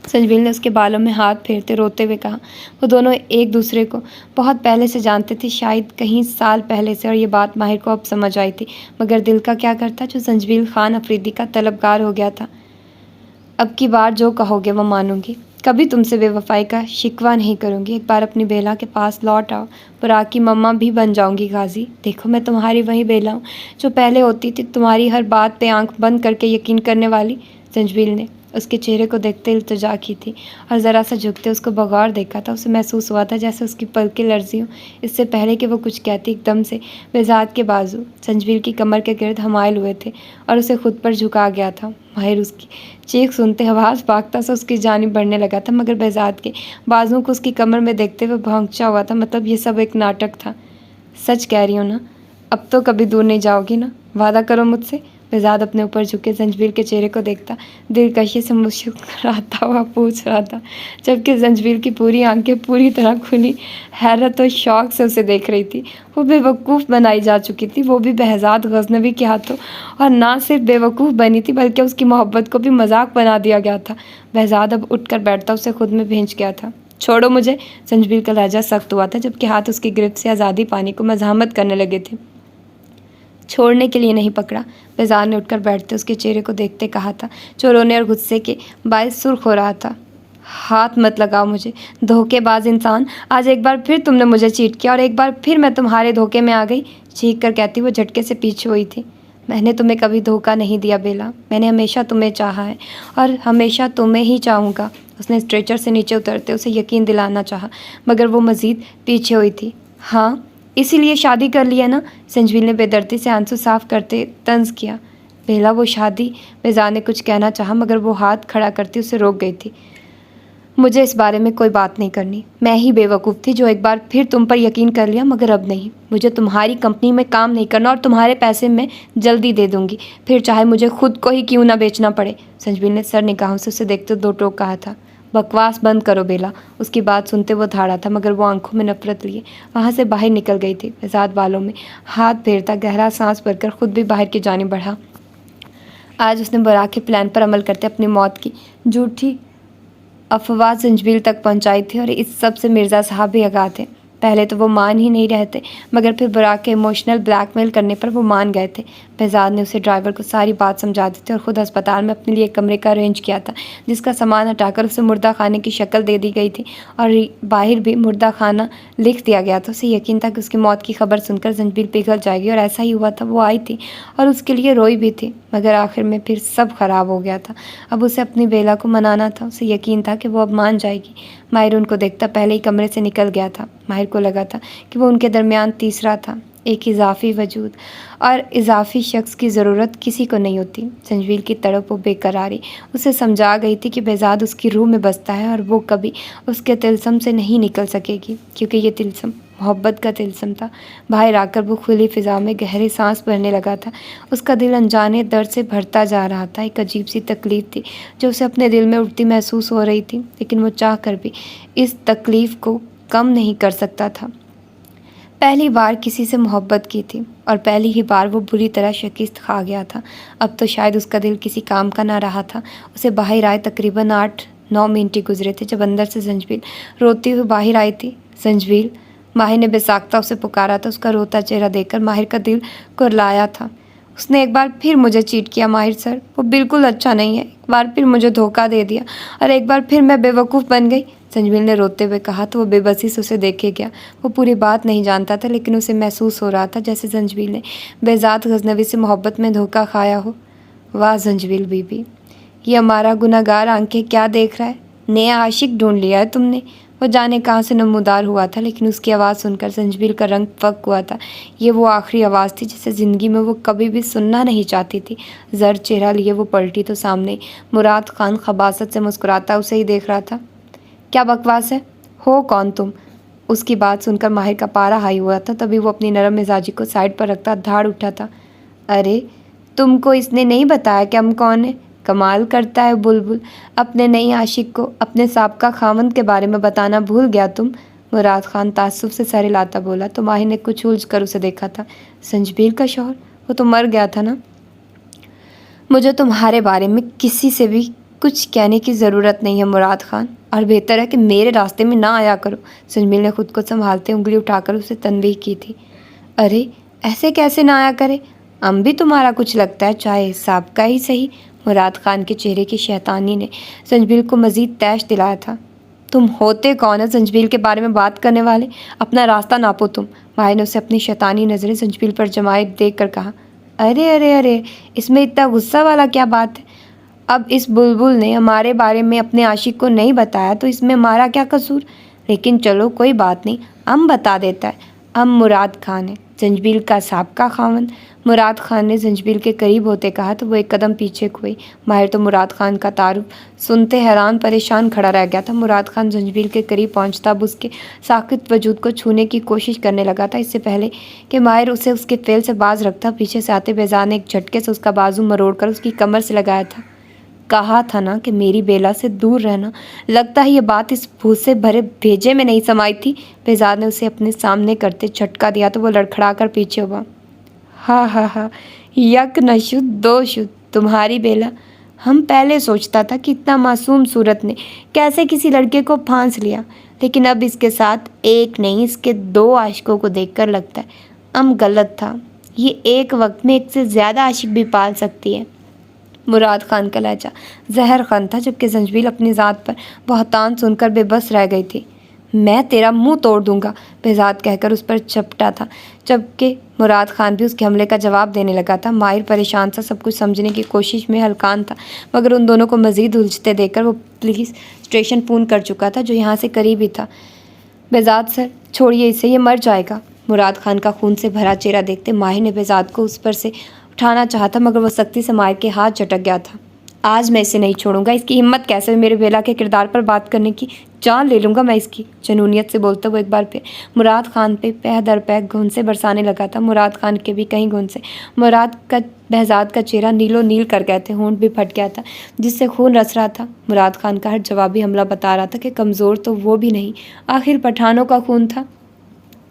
संजवील ने उसके बालों में हाथ फेरते रोते हुए कहा। वो दोनों एक दूसरे को बहुत पहले से जानते थे, शायद कहीं साल पहले से, और ये बात माहिर को अब समझ आई थी। मगर दिल का क्या करता जो संजवील खान अफरीदी का तलबगार हो गया था। अब की बार जो कहोगे वो मानूंगी, कभी तुमसे बेवफाई का शिकवा नहीं करूंगी। एक बार अपनी बेला के पास लौट आओ, बुरा की मम्मा भी बन जाऊंगी गाजी। देखो मैं तुम्हारी वही बेला हूँ जो पहले होती थी, तुम्हारी हर बात पे आंख बंद करके यकीन करने वाली। संजवील ने उसके चेहरे को देखते इल्तिजा की थी और ज़रा सा झुकते उसको बगौर देखा था। उसे महसूस हुआ था जैसे उसकी पलकें लर्जी हों। इससे पहले कि वो कुछ कहती, एकदम से बेजाद के बाजू संजवील की कमर के गिर्द हमायल हुए थे और उसे खुद पर झुका गया था। माहिर उसकी चीख सुनते आवाज़ भागता सा उसकी जानिब बढ़ने लगा था, मगर बेजाद के बाजुओं को उसकी कमर में देखते हुए भौंकचा हुआ था। मतलब ये सब एक नाटक था। सच कह रही हो ना? अब तो कभी दूर नहीं जाओगी ना? वादा करो मुझसे। बेजाद अपने ऊपर झुके संजवील के चेहरे को देखता दिलकशी से मुस्कुराता हुआ पूछ रहा था, जबकि संजवील की पूरी आंखें पूरी तरह खुली हैरत और शौक से उसे देख रही थी। वो बेवकूफ़ बनाई जा चुकी थी, वो भी बेहजाद गजनबी के हाथों। और ना सिर्फ बेवकूफ़ बनी थी बल्कि उसकी मोहब्बत को भी मजाक बना दिया गया था। बेहजाद अब उठकर बैठता उसे खुद में भेज गया था। छोड़ो मुझे। संजवील का लहजा सख्त हुआ था, जबकि हाथ उसकी गिरफ्त से आज़ादी पाने को मज़ाहमत करने लगे थे। छोड़ने के लिए नहीं पकड़ा। बेजार ने उठकर बैठते उसके चेहरे को देखते कहा था, जो रोने और गुस्से के बायस सुर्ख हो रहा था। हाथ मत लगाओ मुझे, धोखेबाज इंसान। आज एक बार फिर तुमने मुझे चीट किया और एक बार फिर मैं तुम्हारे धोखे में आ गई। चीख कर कहती वो झटके से पीछे हुई थी। मैंने तुम्हें कभी धोखा नहीं दिया बेला, मैंने हमेशा तुम्हें चाहा है और हमेशा तुम्हें ही चाहूँगा। उसने स्ट्रेचर से नीचे उतरते उसे यकीन दिलाना चाहा, मगर वो मज़ीद पीछे हुई थी। हाँ, इसीलिए शादी कर लिया ना? संजवील ने बेदर्दी से आंसू साफ करते तंज किया। बेला वो शादी? बेजार ने कुछ कहना चाहा, मगर वो हाथ खड़ा करती उसे रोक गई थी। मुझे इस बारे में कोई बात नहीं करनी। मैं ही बेवकूफ़ थी जो एक बार फिर तुम पर यकीन कर लिया, मगर अब नहीं। मुझे तुम्हारी कंपनी में काम नहीं करना और तुम्हारे पैसे मैं जल्दी दे दूंगी, फिर चाहे मुझे खुद को ही क्यों ना बेचना पड़े। संजवील ने सर निगाहों से उसे देखते दो टोक कहा था। बकवास बंद करो बेला। उसकी बात सुनते वो धाड़ा था, मगर वो आंखों में नफरत लिए वहाँ से बाहर निकल गई थी। बेजाद बालों में हाथ फेरता गहरा सांस भरकर खुद भी बाहर की जाने बढ़ा। आज उसने बुरा के प्लान पर अमल करते अपनी मौत की झूठी अफवाह संजवील तक पहुंचाई थी, और इस सब से मिर्ज़ा साहब भी आगाह थे। पहले तो वो मान ही नहीं रहे थे, मगर फिर बुरा के इमोशनल ब्लैकमेल करने पर वो मान गए थे। बेजाद ने उसे ड्राइवर को सारी बात समझा दी थी और ख़ुद अस्पताल में अपने लिए एक कमरे का अरेंज किया था, जिसका सामान हटाकर उसे मुर्दा खाने की शक्ल दे दी गई थी और बाहर भी मुर्दा खाना लिख दिया गया था। उसे यकीन था कि उसकी मौत की खबर सुनकर संजवील पिघल जाएगी, और ऐसा ही हुआ था। वो आई थी और उसके लिए रोई भी थी, मगर आखिर में फिर सब खराब हो गया था। अब उसे अपनी बेला को मनाना था। उसे यकीन था कि वो अब मान जाएगी। माहिर उनको देखता पहले ही कमरे से निकल गया था। माहिर को लगा था कि वो उनके दरमियान तीसरा था, एक इजाफी वजूद, और इजाफी शख्स की ज़रूरत किसी को नहीं होती। संजवील की तड़प व बेकरारी उसे समझा गई थी कि बेजाद उसकी रूह में बसता है और वो कभी उसके तिलस्म से नहीं निकल सकेगी, क्योंकि ये तिलस्म मोहब्बत का तिलस्म था। बाहर आकर वो खुली फ़िज़ा में गहरी सांस भरने लगा था। उसका दिल अनजाने दर्द से भरता जा रहा था। एक अजीब सी तकलीफ़ थी जो उसे अपने दिल में उठती महसूस हो रही थी, लेकिन वो चाह कर भी इस तकलीफ़ को कम नहीं कर सकता था। पहली बार किसी से मोहब्बत की थी और पहली ही बार वो बुरी तरह शिकस्त खा गया था। अब तो शायद उसका दिल किसी काम का ना रहा था। उसे बाहर आए तकरीबन 8-9 मिनट ही गुजरे थे जब अंदर से संजवील रोती हुई बाहर आई थी। संजवील, माहिर ने बेसाख्ता उसे पुकारा था। उसका रोता चेहरा देखकर माहिर का दिल कुरलाया था। उसने एक बार फिर मुझे चीट किया माहिर सर, वो बिल्कुल अच्छा नहीं है। एक बार फिर मुझे धोखा दे दिया और एक बार फिर मैं बेवकूफ़ बन गई, संजवील ने रोते हुए कहा। तो वो बेबसी से उसे देखे गया। वो पूरी बात नहीं जानता था, लेकिन उसे महसूस हो रहा था जैसे संजवील ने बेजात गजनवी से मोहब्बत में धोखा खाया हो। वाह संजवील बीबी, ये हमारा गुनाहगार आंखें क्या देख रहा है? नया आशिक ढूंढ लिया है तुमने। वो जाने कहाँ से नमूदार हुआ था, लेकिन उसकी आवाज़ सुनकर संजवील का रंग फक हुआ था। ये वो आखिरी आवाज़ थी जिसे ज़िंदगी में वो कभी भी सुनना नहीं चाहती थी। जर चेहरा लिए वो पलटी तो सामने मुराद खान खबासत से मुस्कुराता उसे ही देख रहा था। क्या बकवास है? हो कौन तुम? उसकी बात सुनकर माहिर का पारा हाई हुआ था। तभी वो अपनी नरम मिजाजी को साइड पर रखता धाड़ उठा था। अरे तुमको इसने नहीं बताया कि हम कौन है? कमाल करता है बुलबुल, अपने नई आशिक को अपने साबका खावंद के बारे में बताना भूल गया तुम। मुराद खान ताज्जुब से सर हिलाता बोला तो माहिर ने कुछ उलझ कर उसे देखा था। संजबीर का शौहर, वो तो मर गया था ना। मुझे तुम्हारे बारे में किसी से भी कुछ कहने की ज़रूरत नहीं है मुराद खान, और बेहतर है कि मेरे रास्ते में ना आया करो। संजबीर ने खुद को संभालते उंगली उठाकर उसे तनबीह की थी। अरे ऐसे कैसे ना आया करे, हम भी तुम्हारा कुछ लगता है, चाहे साबका ही सही। मुराद खान के चेहरे की शैतानी ने संजबीर को मजीद तैश दिलाया था। तुम होते कौन है संजबीर के बारे में बात करने वाले, अपना रास्ता नापो तुम। माहिर ने उसे अपनी शैतानी नज़रें संजबीर पर जमाए देख कर कहा। अरे अरे अरे, इसमें इतना गुस्सा वाला क्या बात है। अब इस बुलबुल ने हमारे बारे में अपने आशिक को नहीं बताया तो इसमें हमारा क्या कसूर। लेकिन चलो कोई बात नहीं, हम बता देता है। हम मुराद खान है, संजबीर का साबका खावंद। मुराद खान ने संजबीर के करीब होते कहा तो वो एक कदम पीछे खोई। माहिर तो मुराद खान का तारुफ सुनते हैरान परेशान खड़ा रह गया था। मुराद खान संजबीर के करीब पहुंचता अब उसके साकित वजूद को छूने की कोशिश करने लगा था। इससे पहले कि माहिर उसे उसके फेल से बाज रखता, पीछे से आते बेजार ने एक झटके से उसका बाजू मरोड़ कर उसकी कमर से लगाया था। कहा था ना कि मेरी बेला से दूर रहना। लगता है ये बात इस भूत से भरे भेजे में नहीं समाई थी। बेजार ने उसे अपने सामने करते झटका दिया तो वो लड़खड़ा कर पीछे हुआ। हा, यक न शुद्ध दो शुद्ध, तुम्हारी बेला। हम पहले सोचता था कि इतना मासूम सूरत ने कैसे किसी लड़के को फांस लिया, लेकिन अब इसके साथ एक नहीं इसके 2 आशिकों को देखकर लगता है हम गलत था। ये एक वक्त में एक से ज़्यादा आशिक भी पाल सकती है। मुराद खान का लहजा जहर खान था, जबकि संजबीर अपनी ज़ात पर बहतान सुनकर बेबस रह गई थी। मैं तेरा मुंह तोड़ दूंगा, बेजाद कहकर उस पर चपटा था, जबकि मुराद खान भी उसके हमले का जवाब देने लगा था। माहिर परेशान सा सब कुछ समझने की कोशिश में हलकान था, मगर उन दोनों को मजीद उलझते देखकर वो पुलिस स्टेशन फ़ोन कर चुका था जो यहाँ से करीब ही था। बेजाद सर छोड़िए इसे, ये मर जाएगा। मुराद खान का खून से भरा चेहरा देखते माहिर ने बेजाद को उस पर से उठाना चाहा था, मगर वह सख्ती से माहिर के हाथ झटक गया था। आज मैं इसे नहीं छोड़ूंगा, इसकी हिम्मत कैसे मेरे बेला के किरदार पर बात करने की, जान ले लूँगा मैं इसकी। जनूनियत से बोलते हुए एक बार फिर मुराद खान पे पैह दर पैह घुनसे बरसाने लगा था। मुराद खान के भी कहीं घुनसे बहजाद का चेहरा नीलो नील कर गए थे, होंठ भी फट गया था जिससे खून रस रहा था। मुराद खान का हर जवाबी हमला बता रहा था कि कमज़ोर तो वो भी नहीं, आखिर पठानों का खून था।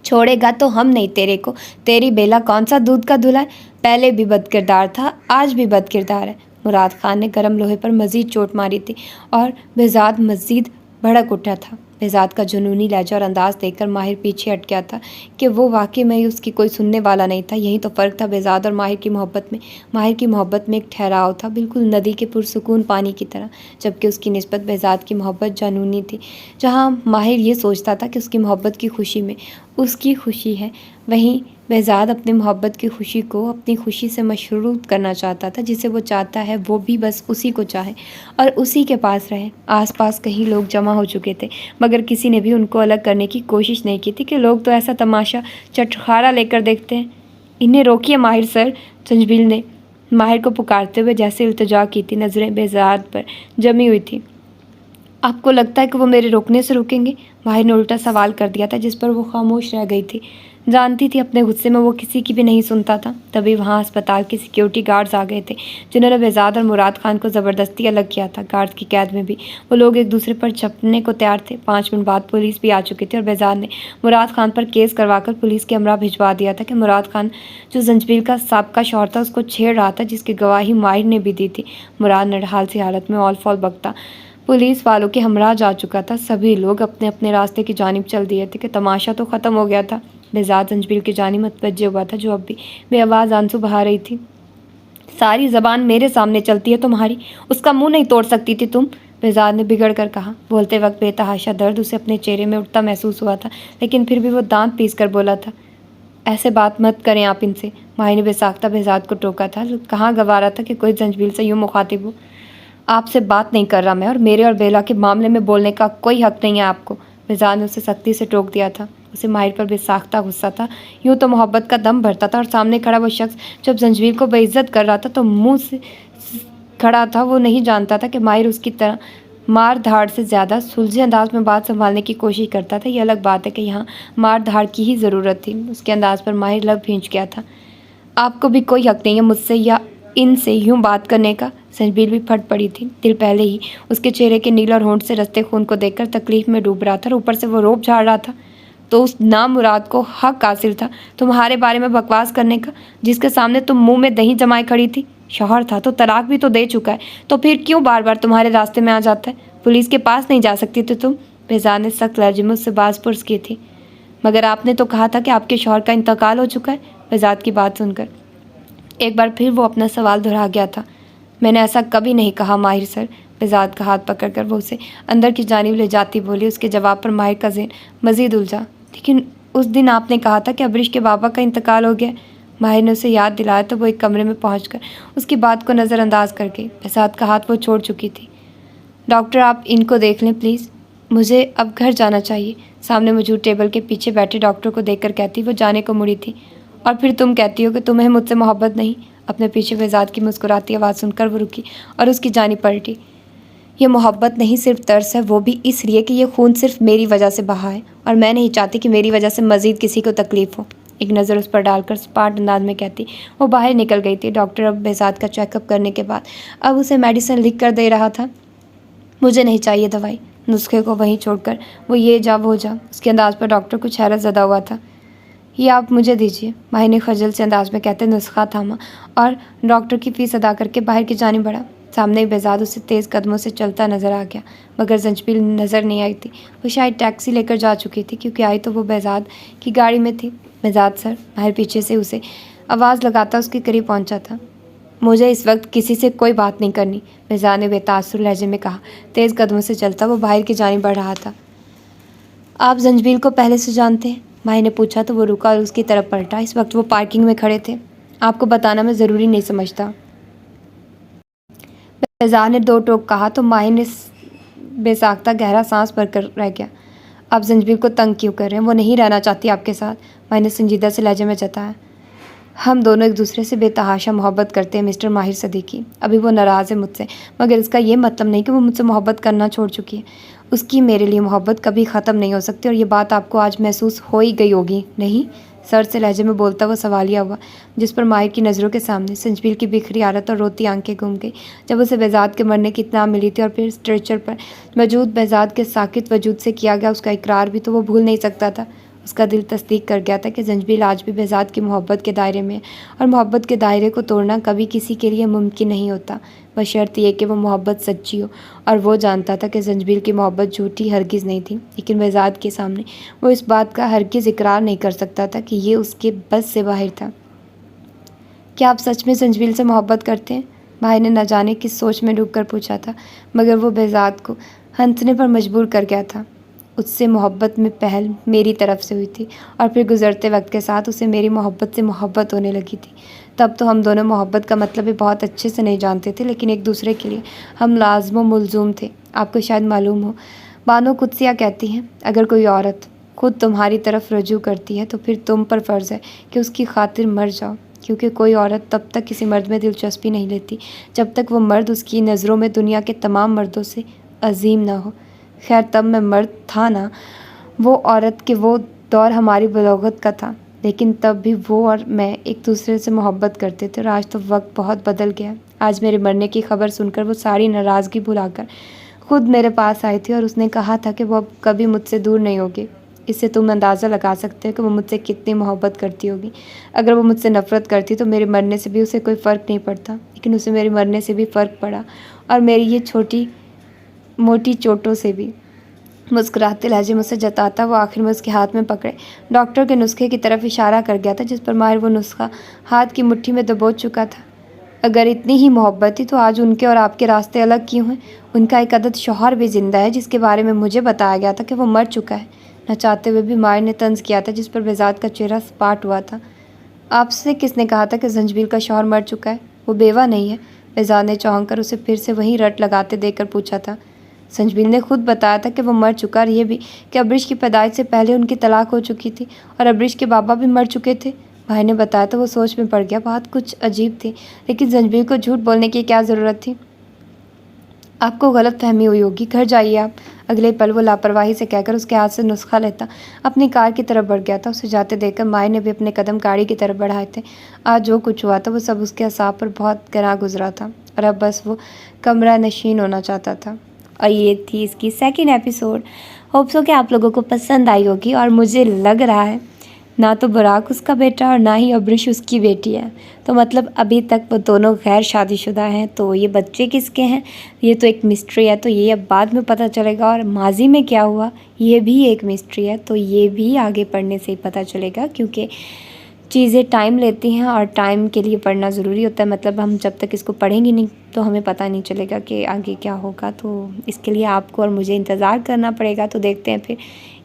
छोड़ेगा तो हम नहीं तेरे को, तेरी बेला कौन सा दूध का धुला है, पहले भी बदकिरदार था आज भी बदकिरदार है। मुराद खान ने गर्म लोहे पर मजीद चोट मारी थी और बेजाद मजीद भड़क उठा था। बेजाद का जुनूनी लहजा और अंदाज देखकर माहिर पीछे हट गया था कि वो वाकई में ही उसकी कोई सुनने वाला नहीं था। यही तो फ़र्क था बेजाद और माहिर की मोहब्बत में। माहिर की मोहब्बत में एक ठहराव था, बिल्कुल नदी के पुरसुकून पानी की तरह, जबकि उसकी निस्बत बेजाद की मोहब्बत जानूनी थी। जहाँ माहिर ये सोचता था कि उसकी मोहब्बत की खुशी में उसकी खुशी है, वहीं बेजाद अपनी मोहब्बत की खुशी को अपनी खुशी से मशरूत करना चाहता था। जिसे वो चाहता है वो भी बस उसी को चाहे और उसी के पास रहे। आसपास कहीं लोग जमा हो चुके थे, मगर किसी ने भी उनको अलग करने की कोशिश नहीं की थी कि लोग तो ऐसा तमाशा चटखारा लेकर देखते हैं। इन्हें रोकिए माहिर सर, संजबीर ने माहिर को पुकारते हुए जैसे इल्तिजा की थी। नज़रें बेजाद पर जमी हुई थी। आपको लगता है कि वो मेरे रोकने से रुकेंगे? माहिर ने उल्टा सवाल कर दिया था, जिस पर वो खामोश रह गई थी। जानती थी अपने गुस्से में वो किसी की भी नहीं सुनता था। तभी वहाँ अस्पताल के सिक्योरिटी गार्ड्स आ गए थे, जिन्होंने बेजाद और मुराद खान को ज़बरदस्ती अलग किया था। गार्ड्स की कैद में भी वो लोग एक दूसरे पर झपटने को तैयार थे। 5 मिनट बाद पुलिस भी आ चुकी थी और बेजाद ने मुराद खान पर केस करवाकर पुलिस के अमरा भिजवा दिया था कि मुराद खान जो संजबीर का साबका शौहर था उसको छेड़ रहा था, जिसकी गवाही माहिर ने भी दी थी। मुराद नडहाल सी हालत में ऑल फॉल बकता पुलिस वालों के हमरा जा चुका था। सभी लोग अपने अपने रास्ते की जानिब चल दिए थे कि तमाशा तो ख़त्म हो गया था। बेजाद संजबीर की जानिब मुतवज्जे हुआ था, जो अब भी बेआवाज़ आंसू बहा रही थी। सारी ज़बान मेरे सामने चलती है तुम्हारी, उसका मुंह नहीं तोड़ सकती थी तुम, बेजाद ने बिगड़ कर कहा। बोलते वक्त बेतहाशा दर्द उसे अपने चेहरे में उठता महसूस हुआ था, लेकिन फिर भी वो दांत पीस कर बोला था, ऐसे बात मत करें आप इनसे। माही ने बेसाख्ता बेजाद को टोका था। कहाँ गवारा था कि कोई संजबीर से यूँ मुखातिब हो। आपसे बात नहीं कर रहा मैं, और मेरे और बेला के मामले में बोलने का कोई हक नहीं है आपको। बेजाद ने उसे सख्ती से टोक दिया था। उसे माहिर पर बेसाख्ता गुस्सा था। यूँ तो मोहब्बत का दम भरता था और सामने खड़ा वो शख्स जब संजबीर को बेइज्जत कर रहा था तो मुंह से खड़ा था। वो नहीं जानता था कि माहिर उसकी तरह मार धाड़ से ज़्यादा सुलझे अंदाज में बात संभालने की कोशिश करता था। ये अलग बात है कि यहाँ मार धाड़ की ही ज़रूरत थी। उसके अंदाज पर माहिर लब भींच गया था। आपको भी कोई हक नहीं है मुझसे या इनसे यूँ बात करने का। संजबीर भी फट पड़ी थी। दिल पहले ही उसके चेहरे के नील और होंठ से रसते खून को देखकर तकलीफ में डूब रहा था और ऊपर से वो रोब झाड़ रहा था। तो उस नामुराद को हक हासिल था तुम्हारे बारे में बकवास करने का, जिसके सामने तुम मुंह में दही जमाए खड़ी थी। शौहर था तो तलाक भी तो दे चुका है, तो फिर क्यों बार बार तुम्हारे रास्ते में आ जाता है? पुलिस के पास नहीं जा सकती थी तुम? बेजार ने सख्त लहजे में उससे बाज पुरस की थी। मगर आपने तो कहा था कि आपके शौहर का इंतकाल हो चुका है। बेजाद की बात सुनकर एक बार फिर वो अपना सवाल दोहरा गया था। मैंने ऐसा कभी नहीं कहा माहिर सर। बेजाद का हाथ पकड़कर वो उसे अंदर की जानिब ले जाती बोली। उसके जवाब पर माहिर का ज़हन मज़ीद उलझा। लेकिन उस दिन आपने कहा था कि अबरीश के बाबा का इंतकाल हो गया। माहिर ने उसे याद दिलाया तो वो एक कमरे में पहुंचकर उसकी बात को नज़रअंदाज कर गई। बेजाद का हाथ वो छोड़ चुकी थी। डॉक्टर आप इनको देख लें प्लीज़, मुझे अब घर जाना चाहिए। सामने मौजूद टेबल के पीछे बैठे डॉक्टर को देखकर कहती वो जाने को मुड़ी थी। और फिर तुम कहती हो कि तुम्हें मुझसे मोहब्बत नहीं। अपने पीछे बेजाद की मुस्कुराती आवाज़ सुनकर वो रुकी और उसकी जानी पलटी। ये मोहब्बत नहीं, सिर्फ तरस है, वो भी इसलिए कि ये खून सिर्फ मेरी वजह से बहा है और मैं नहीं चाहती कि मेरी वजह से मज़ीद किसी को तकलीफ़ हो। एक नज़र उस पर डालकर स्पाट अंदाज में कहती वो बाहर निकल गई थी। डॉक्टर अब बेजाद का चेकअप करने के बाद अब उसे मेडिसिन लिख कर दे रहा था। मुझे नहीं चाहिए दवाई। नुस्खे को वहीं छोड़कर वो ये जा वो जा। उसके अंदाज पर डॉक्टर कुछ हैरत ज़दा हुआ था। ये आप मुझे दीजिए, माही ने खजल से अंदाज में कहते नुस्खा थामा और डॉक्टर की फ़ीस अदा करके बाहर की जानिब बढ़ा। सामने ही बेजाद उसे तेज़ कदमों से चलता नजर आ गया, मगर जंजबील नज़र नहीं आई थी। वो शायद टैक्सी लेकर जा चुकी थी, क्योंकि आई तो वो बेजाद की गाड़ी में थी। बेजाद सर, माहिर पीछे से उसे आवाज़ लगाता उसके करीब पहुंचा था। मुझे इस वक्त किसी से कोई बात नहीं करनी, बेजाद ने बेतासुर लहजे में कहा। तेज़ कदमों से चलता वो बाहर की जानिब बढ़ रहा था। आप जंजबील को पहले से जानते हैं? माही ने पूछा तो वो रुका और उसकी तरफ पलटा। इस वक्त वो पार्किंग में खड़े थे। आपको बताना मैं ज़रूरी नहीं समझता, बेजार ने दो टोक कहा तो माही ने बेसाख्ता गहरा सांस भरकर रह गया। आप जंजबील को तंग क्यों कर रहे हैं? वो नहीं रहना चाहती आपके साथ, माही ने संजीदा से लहजे में जताया। हम दोनों एक दूसरे से बेतहाशा मोहब्बत करते हैं मिस्टर माहिर सदीकी। अभी वो नाराज़ है मुझसे, मगर इसका ये मतलब नहीं कि वो मुझसे मोहब्बत करना छोड़ चुकी है। उसकी मेरे लिए मोहब्बत कभी ख़त्म नहीं हो सकती और ये बात आपको आज महसूस हो ही गई होगी, नहीं? सर से लहजे में बोलता वो सवालिया हुआ, जिस पर माहिर की नज़रों के सामने संजबील की बिखरी हालत और रोती आंखें घूम गई। जब उसे बेजाद के मरने की इत्तला मिली थी और फिर स्ट्रेचर पर मौजूद बेजाद के साकित वजूद से किया गया उसका इकरार भी तो वो भूल नहीं सकता था। उसका दिल तस्दीक कर गया था कि जंजबील आज भी बेजाद की मोहब्बत के दायरे में है और मोहब्बत के दायरे को तोड़ना कभी किसी के लिए मुमकिन नहीं होता, बशर्त ये कि वो मोहब्बत सच्ची हो। और वो जानता था कि जंजबील की मोहब्बत झूठी हरगिज़ नहीं थी, लेकिन बेजाद के सामने वो इस बात का हरगिज़ इकरार नहीं कर सकता था कि ये उसके बस से बाहर था। क्या आप सच में जंजबील से मोहब्बत करते हैं? भाई ने न जाने किस सोच में डूबकर पूछा था, मगर वो बेजाद को हंसने पर मजबूर कर गया था। उससे मोहब्बत में पहल मेरी तरफ से हुई थी और फिर गुजरते वक्त के साथ उसे मेरी मोहब्बत से मोहब्बत होने लगी थी। तब तो हम दोनों मोहब्बत का मतलब भी बहुत अच्छे से नहीं जानते थे, लेकिन एक दूसरे के लिए हम लाज़िम मुलज़ूम थे। आपको शायद मालूम हो, बानो कुदसिया कहती हैं, अगर कोई औरत खुद तुम्हारी तरफ रजू करती है तो फिर तुम पर फ़र्ज़ है कि उसकी खातिर मर जाओ, क्योंकि कोई औरत तब तक किसी मर्द में दिलचस्पी नहीं लेती जब तक वो मर्द उसकी नज़रों में दुनिया के तमाम मर्दों से अजीम ना हो। खैर, तब मैं मर्द था ना, वो औरत के वो दौर हमारी बलोगत का था, लेकिन तब भी वो और मैं एक दूसरे से मोहब्बत करते थे। और आज तो वक्त बहुत बदल गया। आज मेरे मरने की खबर सुनकर वो सारी नाराज़गी भुलाकर खुद मेरे पास आई थी और उसने कहा था कि वो अब कभी मुझसे दूर नहीं होगी। इससे तुम अंदाज़ा लगा सकते हो कि वो मुझसे कितनी मोहब्बत करती होगी। अगर वो मुझसे नफ़रत करती तो मेरे मरने से भी उसे कोई फ़र्क नहीं पड़ता, लेकिन उसे मेरे मरने से भी फ़र्क पड़ा, और मेरी ये छोटी मोटी चोटों से भी। मुस्कुराते लहजे मुझसे जताता वो आखिर में उसके हाथ में पकड़े डॉक्टर के नुस्खे की तरफ इशारा कर गया था, जिस पर माहिर वो नुस्खा हाथ की मुट्ठी में दबोच चुका था। अगर इतनी ही मोहब्बत थी तो आज उनके और आपके रास्ते अलग क्यों हैं? उनका एक अदद शौहर भी जिंदा है, जिसके बारे में मुझे बताया गया था कि वो मर चुका है। न चाहते हुए भी माहिर ने तंज किया था, जिस पर बेजाद का चेहरा सपाट हुआ था। आपसे किसने कहा था कि जंजबील का शौहर मर चुका है? वो बेवा नहीं है? बेजाद ने चौंक कर उसे फिर से वहीं रट लगाते देकर पूछा था। संजबील ने खुद बताया था कि वो मर चुका, और ये भी कि अबरीश की पैदाइश से पहले उनकी तलाक हो चुकी थी और अबरीश के बाबा भी मर चुके थे। भाई ने बताया तो वो सोच में पड़ गया। बात कुछ अजीब थी, लेकिन संजबील को झूठ बोलने की क्या ज़रूरत थी? आपको गलत फहमी हुई होगी, घर जाइए आप। अगले पल वो लापरवाही से कहकर उसके हाथ से नुस्खा लेता अपनी कार की तरफ बढ़ गया था। उसे जाते देखकर माए ने भी अपने कदम गाड़ी की तरफ बढ़ाए थे। आज जो कुछ हुआ था वो सब उसके असाब पर बहुत गहरा गुजरा था और अब बस वो कमरा नशीन होना चाहता था। और ये थी इसकी सेकंड एपिसोड। होप सो कि आप लोगों को पसंद आई होगी। और मुझे लग रहा है ना तो बुराक उसका बेटा और ना ही अब्रिश उसकी बेटी है, तो मतलब अभी तक वो दोनों गैर शादीशुदा हैं। तो ये बच्चे किसके हैं ये तो एक मिस्ट्री है, तो ये अब बाद में पता चलेगा। और माजी में क्या हुआ ये भी एक मिस्ट्री है, तो ये भी आगे पढ़ने से ही पता चलेगा, क्योंकि चीज़ें टाइम लेती हैं और टाइम के लिए पढ़ना ज़रूरी होता है। मतलब हम जब तक इसको पढ़ेंगे नहीं तो हमें पता नहीं चलेगा कि आगे क्या होगा। तो इसके लिए आपको और मुझे इंतज़ार करना पड़ेगा। तो देखते हैं फिर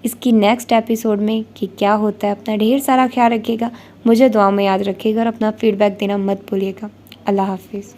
इसकी नेक्स्ट एपिसोड में कि क्या होता है। अपना ढेर सारा ख्याल रखिएगा, मुझे दुआ में याद रखिएगा और अपना फीडबैक देना मत भूलिएगा। अल्लाह हाफिज़।